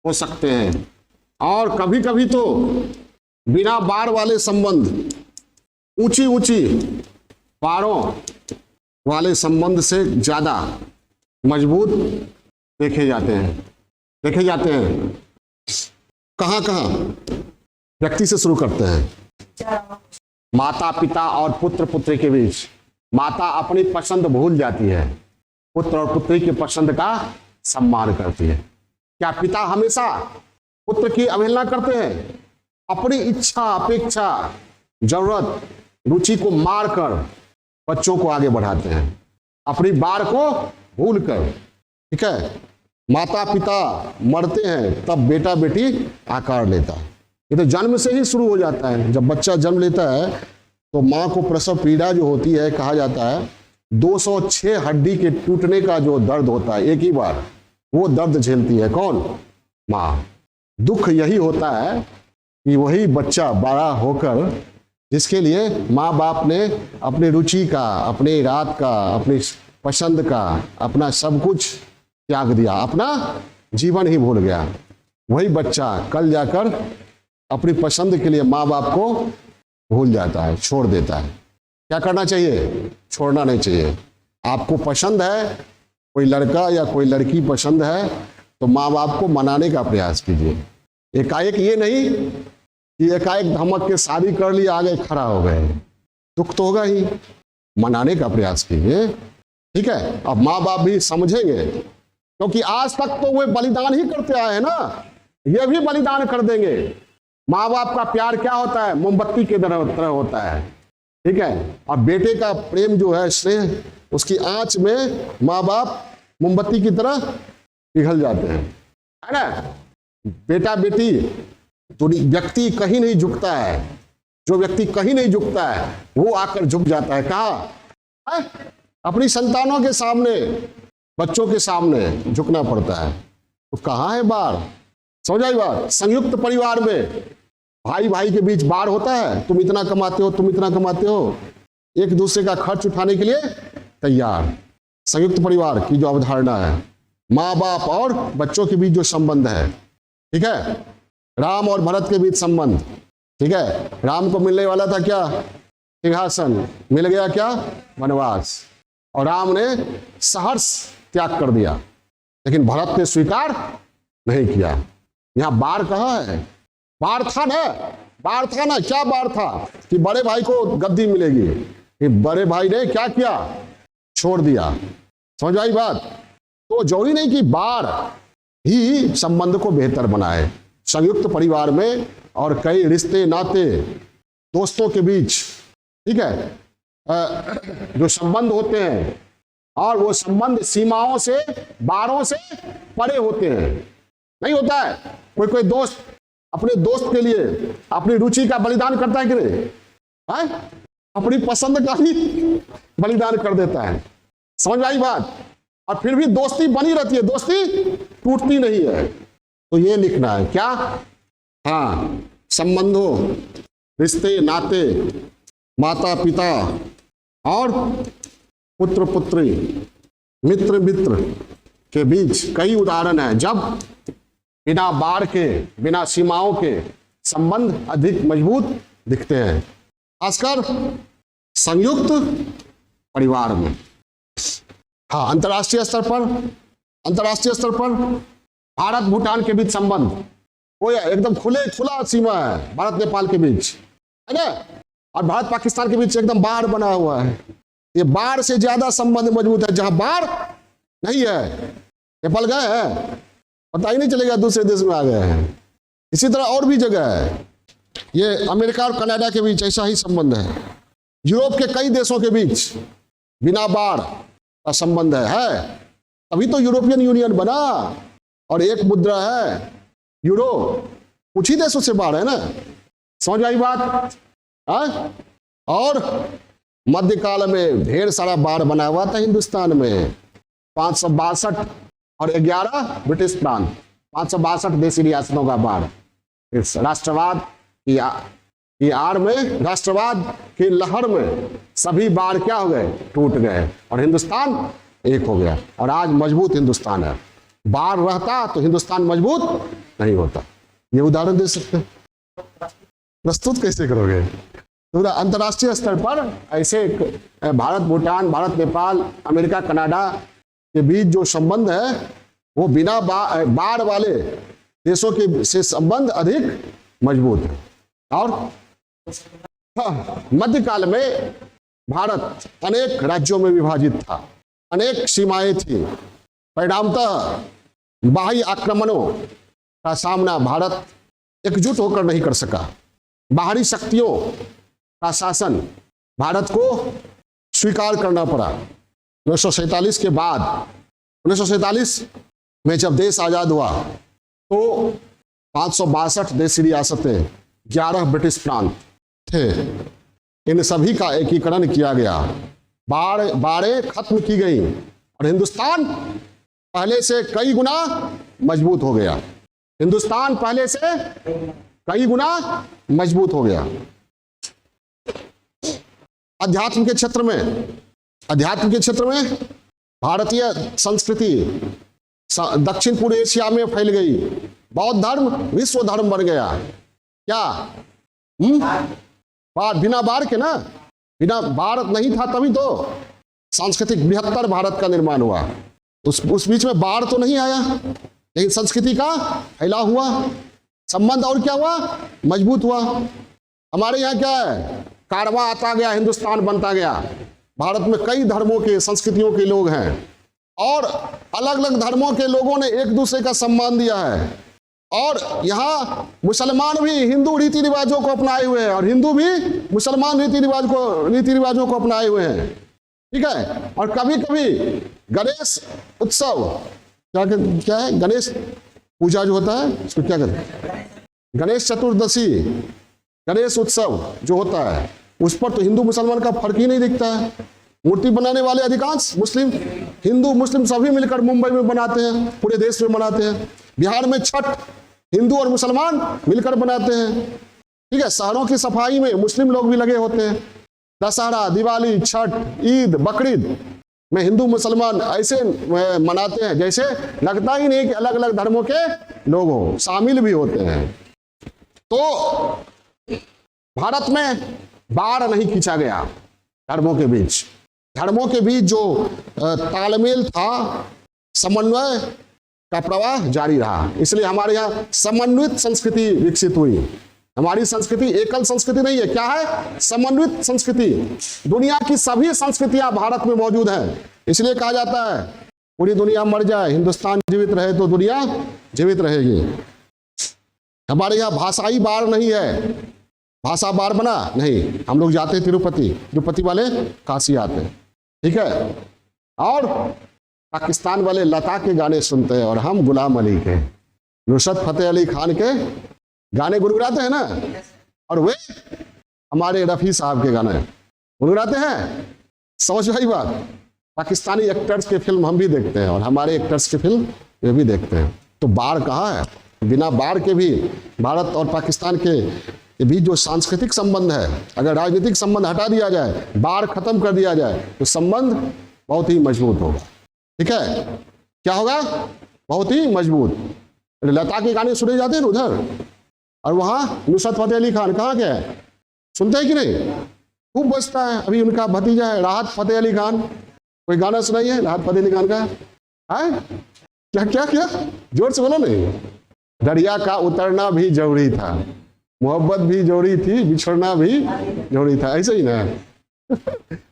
हो सकते हैं। और कभी कभी तो बिना बाढ़ वाले संबंध ऊंची ऊंची पहाड़ों वाले संबंध से ज्यादा मजबूत देखे जाते हैं। कहां कहां? व्यक्ति से शुरू करते हैं। माता पिता और पुत्र पुत्री के बीच माता अपनी पसंद भूल जाती है, पुत्र और पुत्री की पसंद का सम्मान करती है। क्या पिता हमेशा पुत्र की अवहेलना करते हैं? अपनी इच्छा, अपेक्षा, जरूरत, रुचि को मारकर बच्चों को आगे बढ़ाते हैं, अपनी बार को भूलकर। ठीक है, माता पिता मरते हैं तब बेटा बेटी आकार लेता है। ये तो जन्म से ही शुरू हो जाता है। जब बच्चा जन्म लेता है तो माँ को प्रसव पीड़ा जो होती है, कहा जाता है 206 हड्डी के टूटने का जो दर्द होता है एक ही बार, वो दर्द झेलती है कौन? माँ। दुख यही होता है कि वही बच्चा बड़ा होकर, जिसके लिए माँ बाप ने अपनी रुचि का, अपने इराद का, अपनी पसंद का, अपना सब कुछ त्याग दिया, अपना जीवन ही भूल गया, वही बच्चा कल जाकर अपनी पसंद के लिए माँ बाप को भूल जाता है, छोड़ देता है। क्या करना चाहिए? छोड़ना नहीं चाहिए। आपको पसंद है, कोई लड़का या कोई लड़की पसंद है, तो माँ बाप को मनाने का प्रयास कीजिए। एकाएक ये नहीं कि एकाएक धमक के शादी कर ली, आगे खड़ा हो गए, दुख तो होगा ही। मनाने का प्रयास कीजिए। ठीक है, अब माँ बाप भी समझेंगे, क्योंकि आज तक तो वे बलिदान ही करते आए हैं ना, ये भी बलिदान कर देंगे। माँ बाप का प्यार क्या होता है? मोमबत्ती के तरह होता है। ठीक है, और बेटे का प्रेम जो है, स्नेह, उसकी आंच में माँ बाप मोमबत्ती की तरह पिघल जाते हैं, है ना। बेटा बेटी, जो व्यक्ति कहीं नहीं झुकता है, जो व्यक्ति कहीं नहीं झुकता है, वो आकर झुक जाता है। कहाँ? अपनी संतानों के सामने, बच्चों के सामने झुकना पड़ता है। तो कहाँ है बार? समझ बात? संयुक्त परिवार में भाई भाई के बीच बार होता है, तुम इतना कमाते हो, तुम इतना कमाते हो, एक दूसरे का खर्च उठाने के लिए तैयार। संयुक्त परिवार की जो अवधारणा है, माँ बाप और बच्चों के बीच जो संबंध है, ठीक है, राम और भरत के बीच संबंध, ठीक है, राम को मिलने वाला था क्या? सिंहासन, मिल गया क्या? वनवास, और राम ने सहर्ष त्याग कर दिया, लेकिन भरत ने स्वीकार नहीं किया। यहाँ बार कहाँ है? बार था ना, बार था ना। क्या बार था? कि बड़े भाई को गद्दी मिलेगी, कि बड़े भाई ने क्या किया? छोड़ दिया। समझ आई बात? तो जरूरी नहीं कि बार ही संबंध को बेहतर बनाए। संयुक्त परिवार में और कई रिश्ते नाते, दोस्तों के बीच, ठीक है, जो संबंध होते हैं, और वो संबंध सीमाओं से, बारों से परे होते हैं। नहीं होता है? कोई दोस्त अपने दोस्त के लिए अपनी रुचि का बलिदान करता है कि नहीं? है? अपनी पसंद का ही बलिदान कर देता है। समझ आई बात? और फिर भी दोस्ती बनी रहती है, दोस्ती टूटती नहीं है। तो ये लिखना है क्या? हाँ, संबंधों, रिश्ते नाते, माता पिता और पुत्र पुत्री, मित्र मित्र के बीच कई उदाहरण हैं जब बिना बार के, बिना सीमाओं के संबंध अधिक मजबूत दिखते हैं, खासकर संयुक्त परिवार में। हाँ, अंतर्राष्ट्रीय स्तर पर भारत भूटान के बीच संबंध वो एकदम खुला सीमा है, भारत नेपाल के बीच, है ना। और भारत पाकिस्तान के बीच एकदम बाढ़ बना हुआ है। ये बाढ़ से ज्यादा संबंध मजबूत है। जहां बाढ़ नहीं है, नेपाल गए हैं, पता ही नहीं चलेगा दूसरे देश में आ गए हैं। इसी तरह और भी जगह है। ये अमेरिका और कनाडा के बीच ऐसा ही संबंध है। यूरोप के कई देशों के बीच बिना बाढ़ का संबंध है। अभी तो यूरोपियन यूनियन बना और एक मुद्रा है यूरो। कुछ ही देशों से बाढ़ है ना। समझ आई बात? है? और मध्यकाल में ढेर सारा बाढ़ बना हुआ था हिंदुस्तान में। 562 और 11 ब्रिटिश प्रांत, 562 देशी रियासतों का बाढ़। इस राष्ट्रवाद की आड़ में, राष्ट्रवाद की लहर में सभी बाढ़ क्या हो गए? टूट गए, और हिंदुस्तान एक हो गया। और आज मजबूत हिंदुस्तान है। बाढ़ रहता तो हिंदुस्तान मजबूत नहीं होता। ये उदाहरण दे सकते हैं। प्रस्तुत कैसे करोगे? तो अंतर्राष्ट्रीय स्तर पर ऐसे भारत भूटान, भारत नेपाल, अमेरिका कनाडा के बीच जो संबंध है वो बिना बाढ़ वाले देशों के से संबंध अधिक मजबूत है। और मध्यकाल में भारत अनेक राज्यों में विभाजित था, अनेक सीमाएं थी। परिणामतः बाह्य आक्रमणों का सामना भारत एकजुट होकर नहीं कर सका। बाहरी शक्तियों का शासन भारत को स्वीकार करना पड़ा। 1947 के बाद 1947 में जब देश आजाद हुआ तो 562 देशी रियासतें, 11 ब्रिटिश प्रांत थे। इन सभी का एकीकरण किया गया, बाड़े खत्म की गई और हिंदुस्तान पहले से कई गुना मजबूत हो गया। हिंदुस्तान पहले से कई गुना मजबूत हो गया। अध्यात्म के क्षेत्र में भारतीय संस्कृति दक्षिण पूर्व एशिया में फैल गई। बौद्ध धर्म विश्व धर्म बन गया। क्या बिना बाढ़ के ना, बिना भारत नहीं था तभी तो सांस्कृतिक बृहत्तर भारत का निर्माण हुआ। उस बीच में बाढ़ तो नहीं आया, लेकिन संस्कृति का फैला हुआ संबंध और क्या हुआ, मजबूत हुआ। हमारे यहाँ क्या है, कारवां आता गया, हिंदुस्तान बनता गया। भारत में कई धर्मों के, संस्कृतियों के लोग हैं और अलग अलग धर्मों के लोगों ने एक दूसरे का सम्मान दिया है। और यहाँ मुसलमान भी हिंदू रीति रिवाजों को अपनाए हुए हैं और हिंदू भी मुसलमान रीति रिवाजों को अपनाए हुए हैं। ठीक है। और कभी कभी गणेश उत्सव, क्या है, गणेश पूजा जो होता है उसको क्या कहते हैं, गणेश चतुर्दशी, गणेश उत्सव जो होता है उस पर तो हिंदू मुसलमान का फर्क ही नहीं दिखता है। मूर्ति बनाने वाले अधिकांश मुस्लिम, हिंदू मुस्लिम सभी मिलकर मुंबई में बनाते हैं, पूरे देश में मनाते हैं। बिहार में छठ हिंदू और मुसलमान मिलकर बनाते हैं। ठीक है। शहरों की सफाई में मुस्लिम लोग भी लगे होते हैं। दशहरा, दिवाली, छठ, ईद, बकरीद में हिंदू मुसलमान ऐसे मनाते हैं जैसे लगता ही नहीं कि अलग अलग धर्मों के लोग हों, शामिल भी होते हैं। तो भारत में बाढ़ नहीं खींचा गया। धर्मों के बीच जो तालमेल था, समन्वय का प्रवाह जारी रहा। इसलिए हमारे यहाँ समन्वित संस्कृति विकसित हुई। हमारी संस्कृति एकल संस्कृति नहीं है। क्या है? समन्वित संस्कृति। दुनिया की सभी संस्कृतियां भारत में मौजूद हैं। इसलिए कहा जाता है पूरी दुनिया मर जाए, हिंदुस्तान जीवित रहे तो दुनिया जीवित रहेगी। हमारे यहाँ भाषाई बाढ़ नहीं है, भाषा बाढ़ बना नहीं। हम लोग जाते तिरुपति वाले काशी आते, ठीक है। और पाकिस्तान वाले लता के गाने सुनते हैं और हम गुलाम अली के, नुसरत फतेह अली खान के गाने गुनगुनाते हैं ना, और वे हमारे रफ़ी साहब के गाने गुनगुनाते हैं। समझ भाई बात। पाकिस्तानी एक्टर्स के फिल्म हम भी देखते हैं और हमारे एक्टर्स के फिल्म वे भी देखते हैं। तो बाढ़ कहाँ है? बिना बाढ़ के भी भारत और पाकिस्तान के बीच जो सांस्कृतिक संबंध है, अगर राजनीतिक संबंध हटा दिया जाए, बाढ़ खत्म कर दिया जाए तो संबंध बहुत ही मजबूत होगा। ठीक है। क्या होगा? बहुत ही मजबूत। लता के गाने सुने जाते हैं उधर, और वहाँ नुसरत फतेह अली खान कहाँ के है, सुनते हैं कि नहीं? खूब बजता है। अभी उनका भतीजा है राहत फतेह अली खान, कोई गाना सुनाइए राहत फतेह अली खान का। है क्या क्या क्या? जोर से बोलो नहीं। दरिया का उतरना भी जरूरी था, मोहब्बत भी जरूरी थी, बिछड़ना भी जरूरी था। ऐसे ही ना।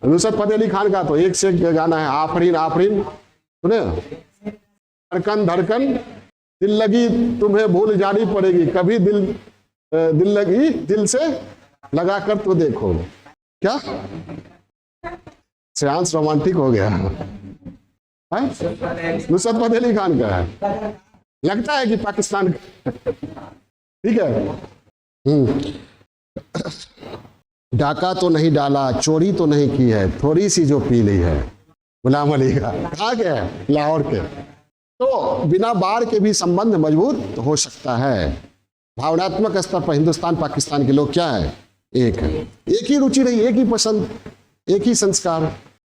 नुसरत फतेह अली खान का तो एक से एक गाना है। आफरीन आफरीन सुने? धड़कन धड़कन दिल लगी तुम्हें भूल जानी पड़ेगी, कभी दिल लगी दिल से लगा कर तो देखो। क्या श्रेयांश रोमांटिक हो गया है? नुसरत फतेह अली खान का है। लगता है कि पाकिस्तान का। ठीक है। डाका तो नहीं डाला, चोरी तो नहीं की है, थोड़ी सी जो पी ली है। गुलाम अली का कहाँ के है? लाहौर के। तो बिना बाढ़ के भी संबंध मजबूत हो सकता है। भावनात्मक स्तर पर हिंदुस्तान पाकिस्तान के लोग क्या है? एक है। एक ही रुचि रही, एक ही पसंद, एक ही संस्कार।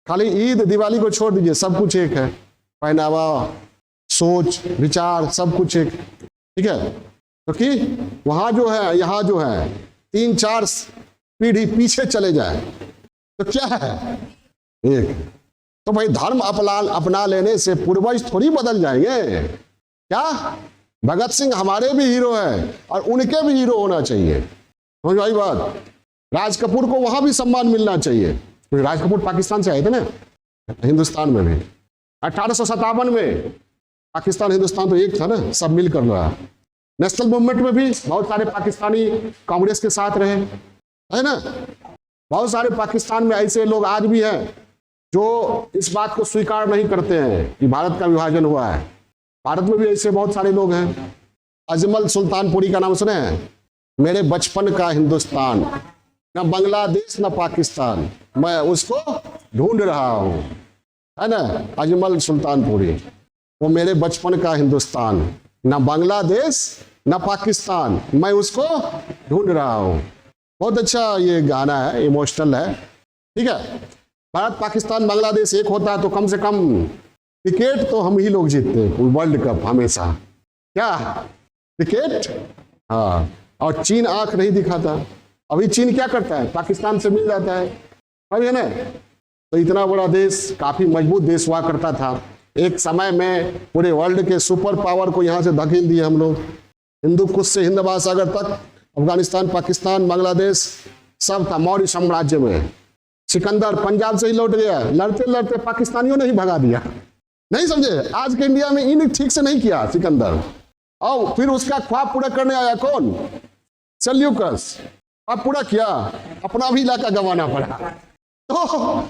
खाली ईद दिवाली को छोड़ दीजिए, सब कुछ एक है। पहनावा, सोच, विचार, सब कुछ एक। ठीक है। क्योंकि वहाँ जो है, यहाँ जो है, 3-4 पीढ़ी पीछे चले जाए तो क्या है एक। तो भाई धर्म अपना लेने से पूर्वज थोड़ी बदल जाएंगे क्या। भगत सिंह हमारे भी हीरो हैं और उनके भी हीरो होना चाहिए, समझ भाई बात। राज कपूर को वहां भी सम्मान मिलना चाहिए, क्योंकि राज कपूर पाकिस्तान से आए थे ना, हिंदुस्तान में भी 1857 में पाकिस्तान हिंदुस्तान तो एक था ना, सब मिलकर रहा। नेशनल मूवमेंट में भी बहुत सारे पाकिस्तानी कांग्रेस के साथ रहे, है ना। बहुत सारे पाकिस्तान में ऐसे लोग आज भी हैं जो इस बात को स्वीकार नहीं करते हैं कि भारत का विभाजन हुआ है। भारत में भी ऐसे बहुत सारे लोग हैं। अजमल सुल्तानपुरी का नाम सुने हैं, मेरे बचपन का हिंदुस्तान, न बांग्लादेश न पाकिस्तान, मैं उसको ढूंढ रहा हूं, है ना। अजमल सुल्तानपुरी, वो मेरे बचपन का हिंदुस्तान, न बांग्लादेश न पाकिस्तान, मैं उसको ढूंढ रहा हूं। बहुत अच्छा ये गाना है, इमोशनल है, ठीक है। भारत पाकिस्तान बांग्लादेश एक होता है तो कम से कम क्रिकेट तो हम ही लोग जीतते हैं, वर्ल्ड कप हमेशा, क्या क्रिकेट। हाँ, और चीन आंख नहीं दिखाता। अभी चीन क्या करता है, पाकिस्तान से मिल जाता है, है ना। तो इतना बड़ा देश, काफी मजबूत देश हुआ करता था। एक समय में पूरे वर्ल्ड के सुपर पावर को यहाँ से धकेल दिए हम लोग, हिंदू कुश से हिंद महासागर तक, अफगानिस्तान, पाकिस्तान, बांग्लादेश सब था मौर्य साम्राज्य में। सिकंदर पंजाब से ही लौट गया, लड़ते लड़ते पाकिस्तानियों ने ही भगा दिया, नहीं समझे। आज के इंडिया में इन ठीक से नहीं किया सिकंदर, और फिर उसका ख्वाब पूरा करने आया कौन, सेल्यूकस। अब पूरा किया, अपना भी इलाका गंवाना पड़ा। तो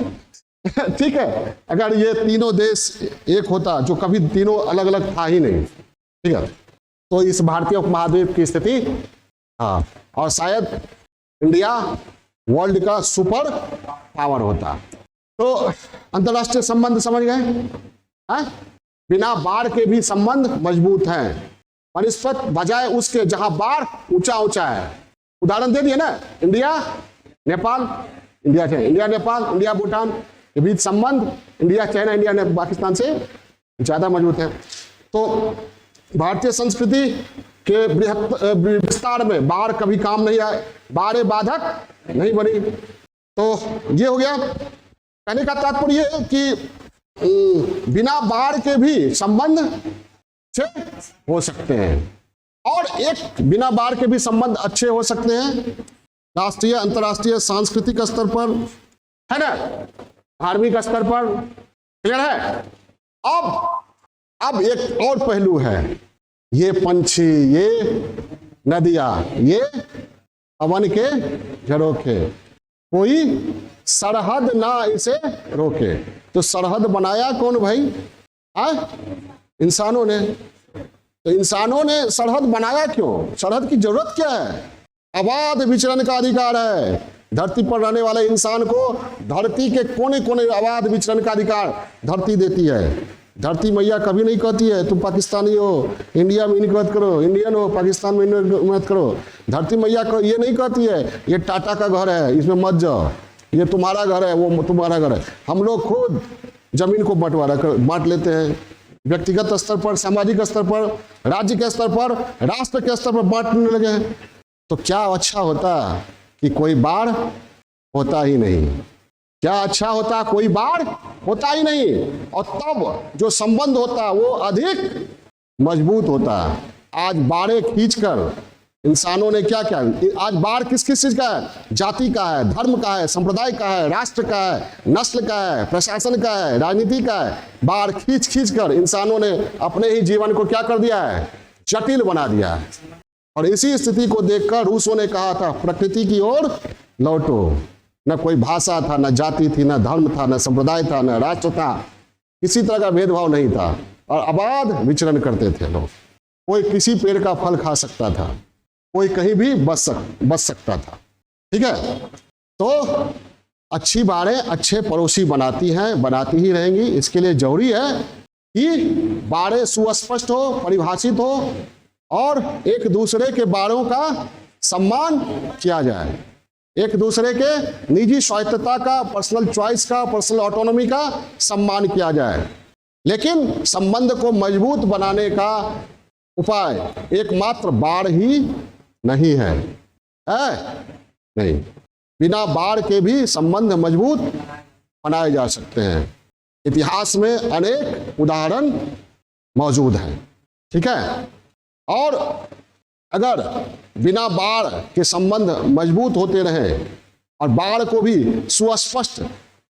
ठीक है, अगर ये तीनों देश एक होता, जो कभी तीनों अलग अलग था ही नहीं, ठीक है, तो इस भारतीय उपमहाद्वीप की स्थिति, हाँ, और शायद इंडिया वर्ल्ड का सुपर पावर होता। तो अंतरराष्ट्रीय संबंध समझ गए, हाँ? बिना बाढ़ के भी संबंध मजबूत हैं, बनस्पत बजाय उसके जहां बाढ़ ऊंचा ऊंचा है। उदाहरण दे दिए ना, India Nepal, India Nepal, India Bhutan के बीच संबंध, इंडिया चाइना, इंडिया ने पाकिस्तान से ज्यादा मजबूत है। तो भारतीय संस्कृति के विस्तार में बाढ़ कभी काम नहीं आए, बाढ़ बाधक नहीं बनी। तो ये हो गया। कहने का तात्पर्य है कि बिना बाढ़ के भी संबंध अच्छे हो सकते हैं, और एक बिना बाढ़ के भी संबंध अच्छे हो सकते हैं राष्ट्रीय, अंतर्राष्ट्रीय, सांस्कृतिक स्तर पर, है ना, धार्मिक स्तर पर। क्लियर है। अब एक और पहलू है, ये पंछी, ये नदियां, ये पवन के झरोखे, कोई सरहद ना इसे रोके। तो सरहद बनाया कौन भाई, इंसानों ने। तो इंसानों ने सरहद बनाया क्यों, सरहद की जरूरत क्या है। अबाध विचरण का अधिकार है, धरती पर रहने वाले इंसान को धरती के कोने कोने अबाध विचरण का अधिकार धरती देती है। धरती मैया कभी नहीं कहती है तुम पाकिस्तानी हो, इंडिया में इनकत करो, इंडियन हो, पाकिस्तान में इनकत करो। धरती मैया ये नहीं कहती है ये टाटा का घर है इसमें मत जाओ, ये तुम्हारा घर है वो तुम्हारा घर है। हम लोग खुद जमीन को बांट लेते हैं, व्यक्तिगत स्तर पर, सामाजिक स्तर पर, राज्य के स्तर पर, राष्ट्र के स्तर पर बांटने लगे हैं। तो क्या अच्छा होता कि कोई बाढ़ होता ही नहीं, क्या अच्छा होता कोई बाढ़ होता ही नहीं, और तब जो संबंध होता वो अधिक मजबूत होता। आज बाढ़ें खींचकर इंसानों ने क्या क्या, आज बाढ़ किस किस चीज का है, जाति का है, धर्म का है, संप्रदाय का है, राष्ट्र का है, नस्ल का है, प्रशासन का है, राजनीति का है। बाढ़ खींच खींच कर इंसानों ने अपने ही जीवन को क्या कर दिया है, जटिल बना दिया है। और इसी स्थिति को देखकर रूसों ने कहा था प्रकृति की ओर लौटो। न कोई भाषा था, न जाति थी, न धर्म था, न संप्रदाय था, न राष्ट्र था, किसी तरह का भेदभाव नहीं था, और अबाध विचरण करते थे लोग। कोई किसी पेड़ का फल खा सकता था, कोई कहीं भी बच सकता था। ठीक है। तो अच्छी बाढ़ें अच्छे पड़ोसी बनाती हैं, बनाती ही रहेंगी। इसके लिए जरूरी है कि बाढ़ें सुस्पष्ट हो, परिभाषित हो, और एक दूसरे के बाढ़ों का सम्मान किया जाए, एक दूसरे के निजी स्वायत्तता का, पर्सनल चॉइस का, पर्सनल ऑटोनॉमी का सम्मान किया जाए। लेकिन संबंध को मजबूत बनाने का उपाय एकमात्र बाढ़ ही नहीं है। है नहीं। बिना बाढ़ के भी संबंध मजबूत बनाए जा सकते हैं। इतिहास में अनेक उदाहरण मौजूद हैं। ठीक है, और अगर बिना बाढ़ के संबंध मजबूत होते रहे और बाढ़ को भी सुस्पष्ट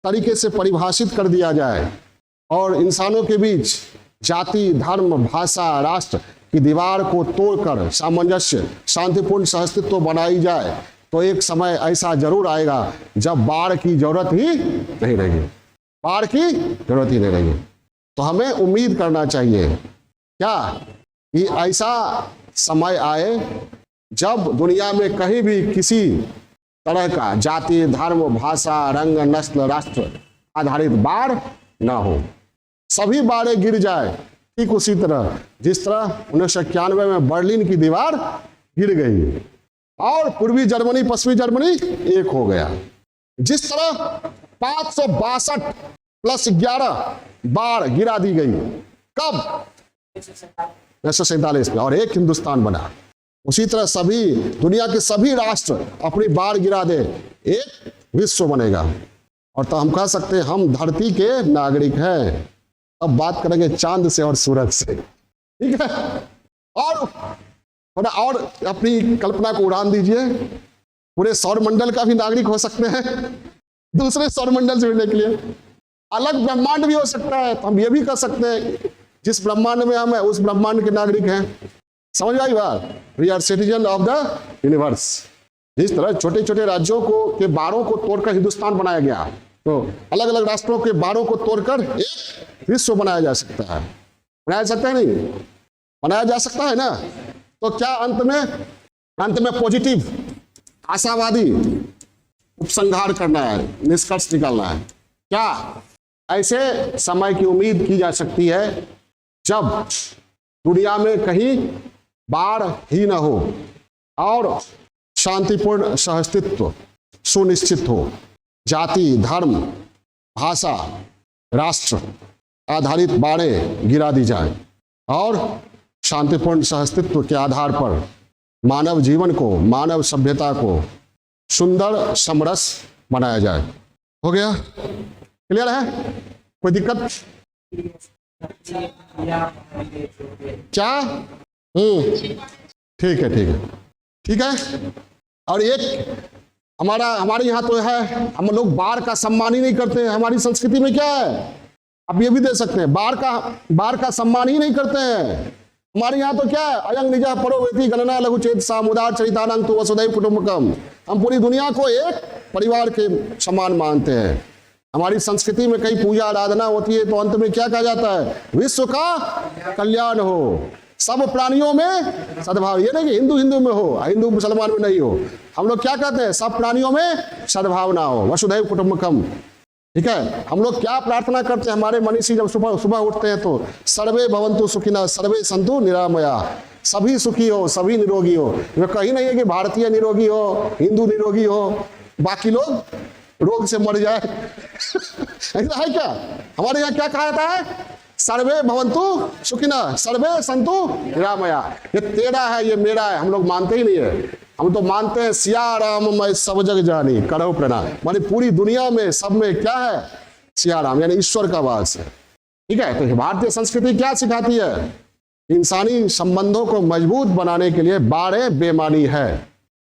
तरीके से परिभाषित कर दिया जाए और इंसानों के बीच जाति, धर्म, भाषा, राष्ट्र की दीवार को तोड़कर सामंजस्य, शांतिपूर्ण सहअस्तित्व बनाई जाए, तो एक समय ऐसा जरूर आएगा जब बाढ़ की जरूरत ही नहीं रहेगी। बाढ़ की जरूरत ही नहीं रहेगी। तो हमें उम्मीद करना चाहिए क्या कि ऐसा समय आए जब दुनिया में कहीं भी किसी तरह का जाति, धर्म, भाषा, रंग, नस्ल, राष्ट्र आधारित बाढ़ ना हो। सभी बाढ़ें गिर जाए, ठीक उसी तरह जिस तरह 1991 में बर्लिन की दीवार गिर गई और पूर्वी जर्मनी पश्चिमी जर्मनी एक हो गया। जिस तरह 562 + 11 बाढ़ गिरा दी गई, कब? 1947 में, और एक हिंदुस्तान बना। उसी तरह सभी दुनिया के सभी राष्ट्र अपनी बाढ़ गिरा दे, एक विश्व बनेगा। और तो हम कह सकते हैं हम धरती के नागरिक हैं। अब बात करेंगे चांद से और सूरज से। ठीक है, और थोड़ा और अपनी कल्पना को उड़ान दीजिए। पूरे सौरमंडल का भी नागरिक हो सकते हैं, दूसरे सौरमंडल से मिलने के लिए। अलग ब्रह्मांड भी हो सकता है, तो हम ये भी कर सकते हैं जिस ब्रह्मांड में हम हैं उस ब्रह्मांड के नागरिक हैं। समझ आई बात? We are citizen of the universe. जिस तरह छोटे छोटे राज्यों को के बाड़ों को तोड़कर हिंदुस्तान बनाया गया, तो अलग अलग राष्ट्रों के बाड़ों को तोड़कर एक विश्व बनाया जा सकता है। बनाया जा सकता है नहीं? बनाया जा सकता है ना? तो क्या अंत में पॉजिटिव, आशावादी उपसंहार करना है, निष्कर्ष निकालना है। क्या ऐसे समय की उम्मीद की जा सकती है जब दुनिया में कहीं बाढ़ ही न हो और शांतिपूर्ण सहअस्तित्व सुनिश्चित हो, जाति, धर्म, भाषा, राष्ट्र आधारित बाढ़ें गिरा दी जाए और शांतिपूर्ण सहअस्तित्व के आधार पर मानव जीवन को, मानव सभ्यता को सुंदर समरस बनाया जाए। हो गया? क्लियर है? कोई दिक्कत? क्या? ठीक है, ठीक है, ठीक है। और एक हमारे यहाँ तो है, हम लोग बाढ़ का सम्मान ही नहीं करते हैं। हमारी संस्कृति में क्या है, आप ये भी दे सकते हैं, बाढ़ का सम्मान ही नहीं करते हैं। हमारे यहाँ तो क्या है, अयंग निजा परो वेति गणना लघुचेत सामुदार चरितानंग तो वसुधैव कुटुंबकम। हम पूरी दुनिया को एक परिवार के समान मानते हैं। हमारी संस्कृति में कई पूजा आराधना होती है तो अंत में क्या कहा जाता है? विश्व का कल्याण हो, सब प्राणियों में सद्भाव। ये नहीं कि हिंदू में हो, हिंदू मुसलमान में नहीं हो। हम लोग क्या कहते हैं? सब प्राणियों में सद्भावना हो, वसुधैव कुटुंबकम। ठीक है, हम लोग क्या प्रार्थना करते हैं? हमारे मनीषी जब सुबह उठते हैं तो सर्वे भवन्तु सुखिनः सर्वे सन्तु निरामया, सभी सुखी हो, सभी निरोगी हो। ये कहीं नहीं है कि भारतीय निरोगी हो, हिंदू निरोगी हो, बाकी लोग रोग से मर जाए। ऐसा है क्या? हमारे यहाँ क्या कहा जाता है? सर्वे भवन्तु सुखिनः सर्वे सन्तु निरामया। ये तेरा है, ये मेरा है, हम लोग मानते ही नहीं है। हम तो मानते हैं सिया राम मैं सब जग जानी करो प्रणाम। माने पूरी दुनिया में सब में क्या है? सिया राम, यानी ईश्वर का वास है। ठीक है, तो भारतीय संस्कृति क्या सिखाती है? इंसानी संबंधों को मजबूत बनाने के लिए बाढ़ें बेमानी है।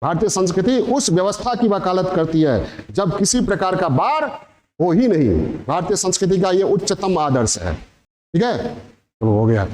भारतीय संस्कृति उस व्यवस्था की वकालत करती है जब किसी प्रकार का बाढ़ हो ही नहीं। भारतीय संस्कृति का ये उच्चतम आदर्श है। ठीक है, तो हो गया।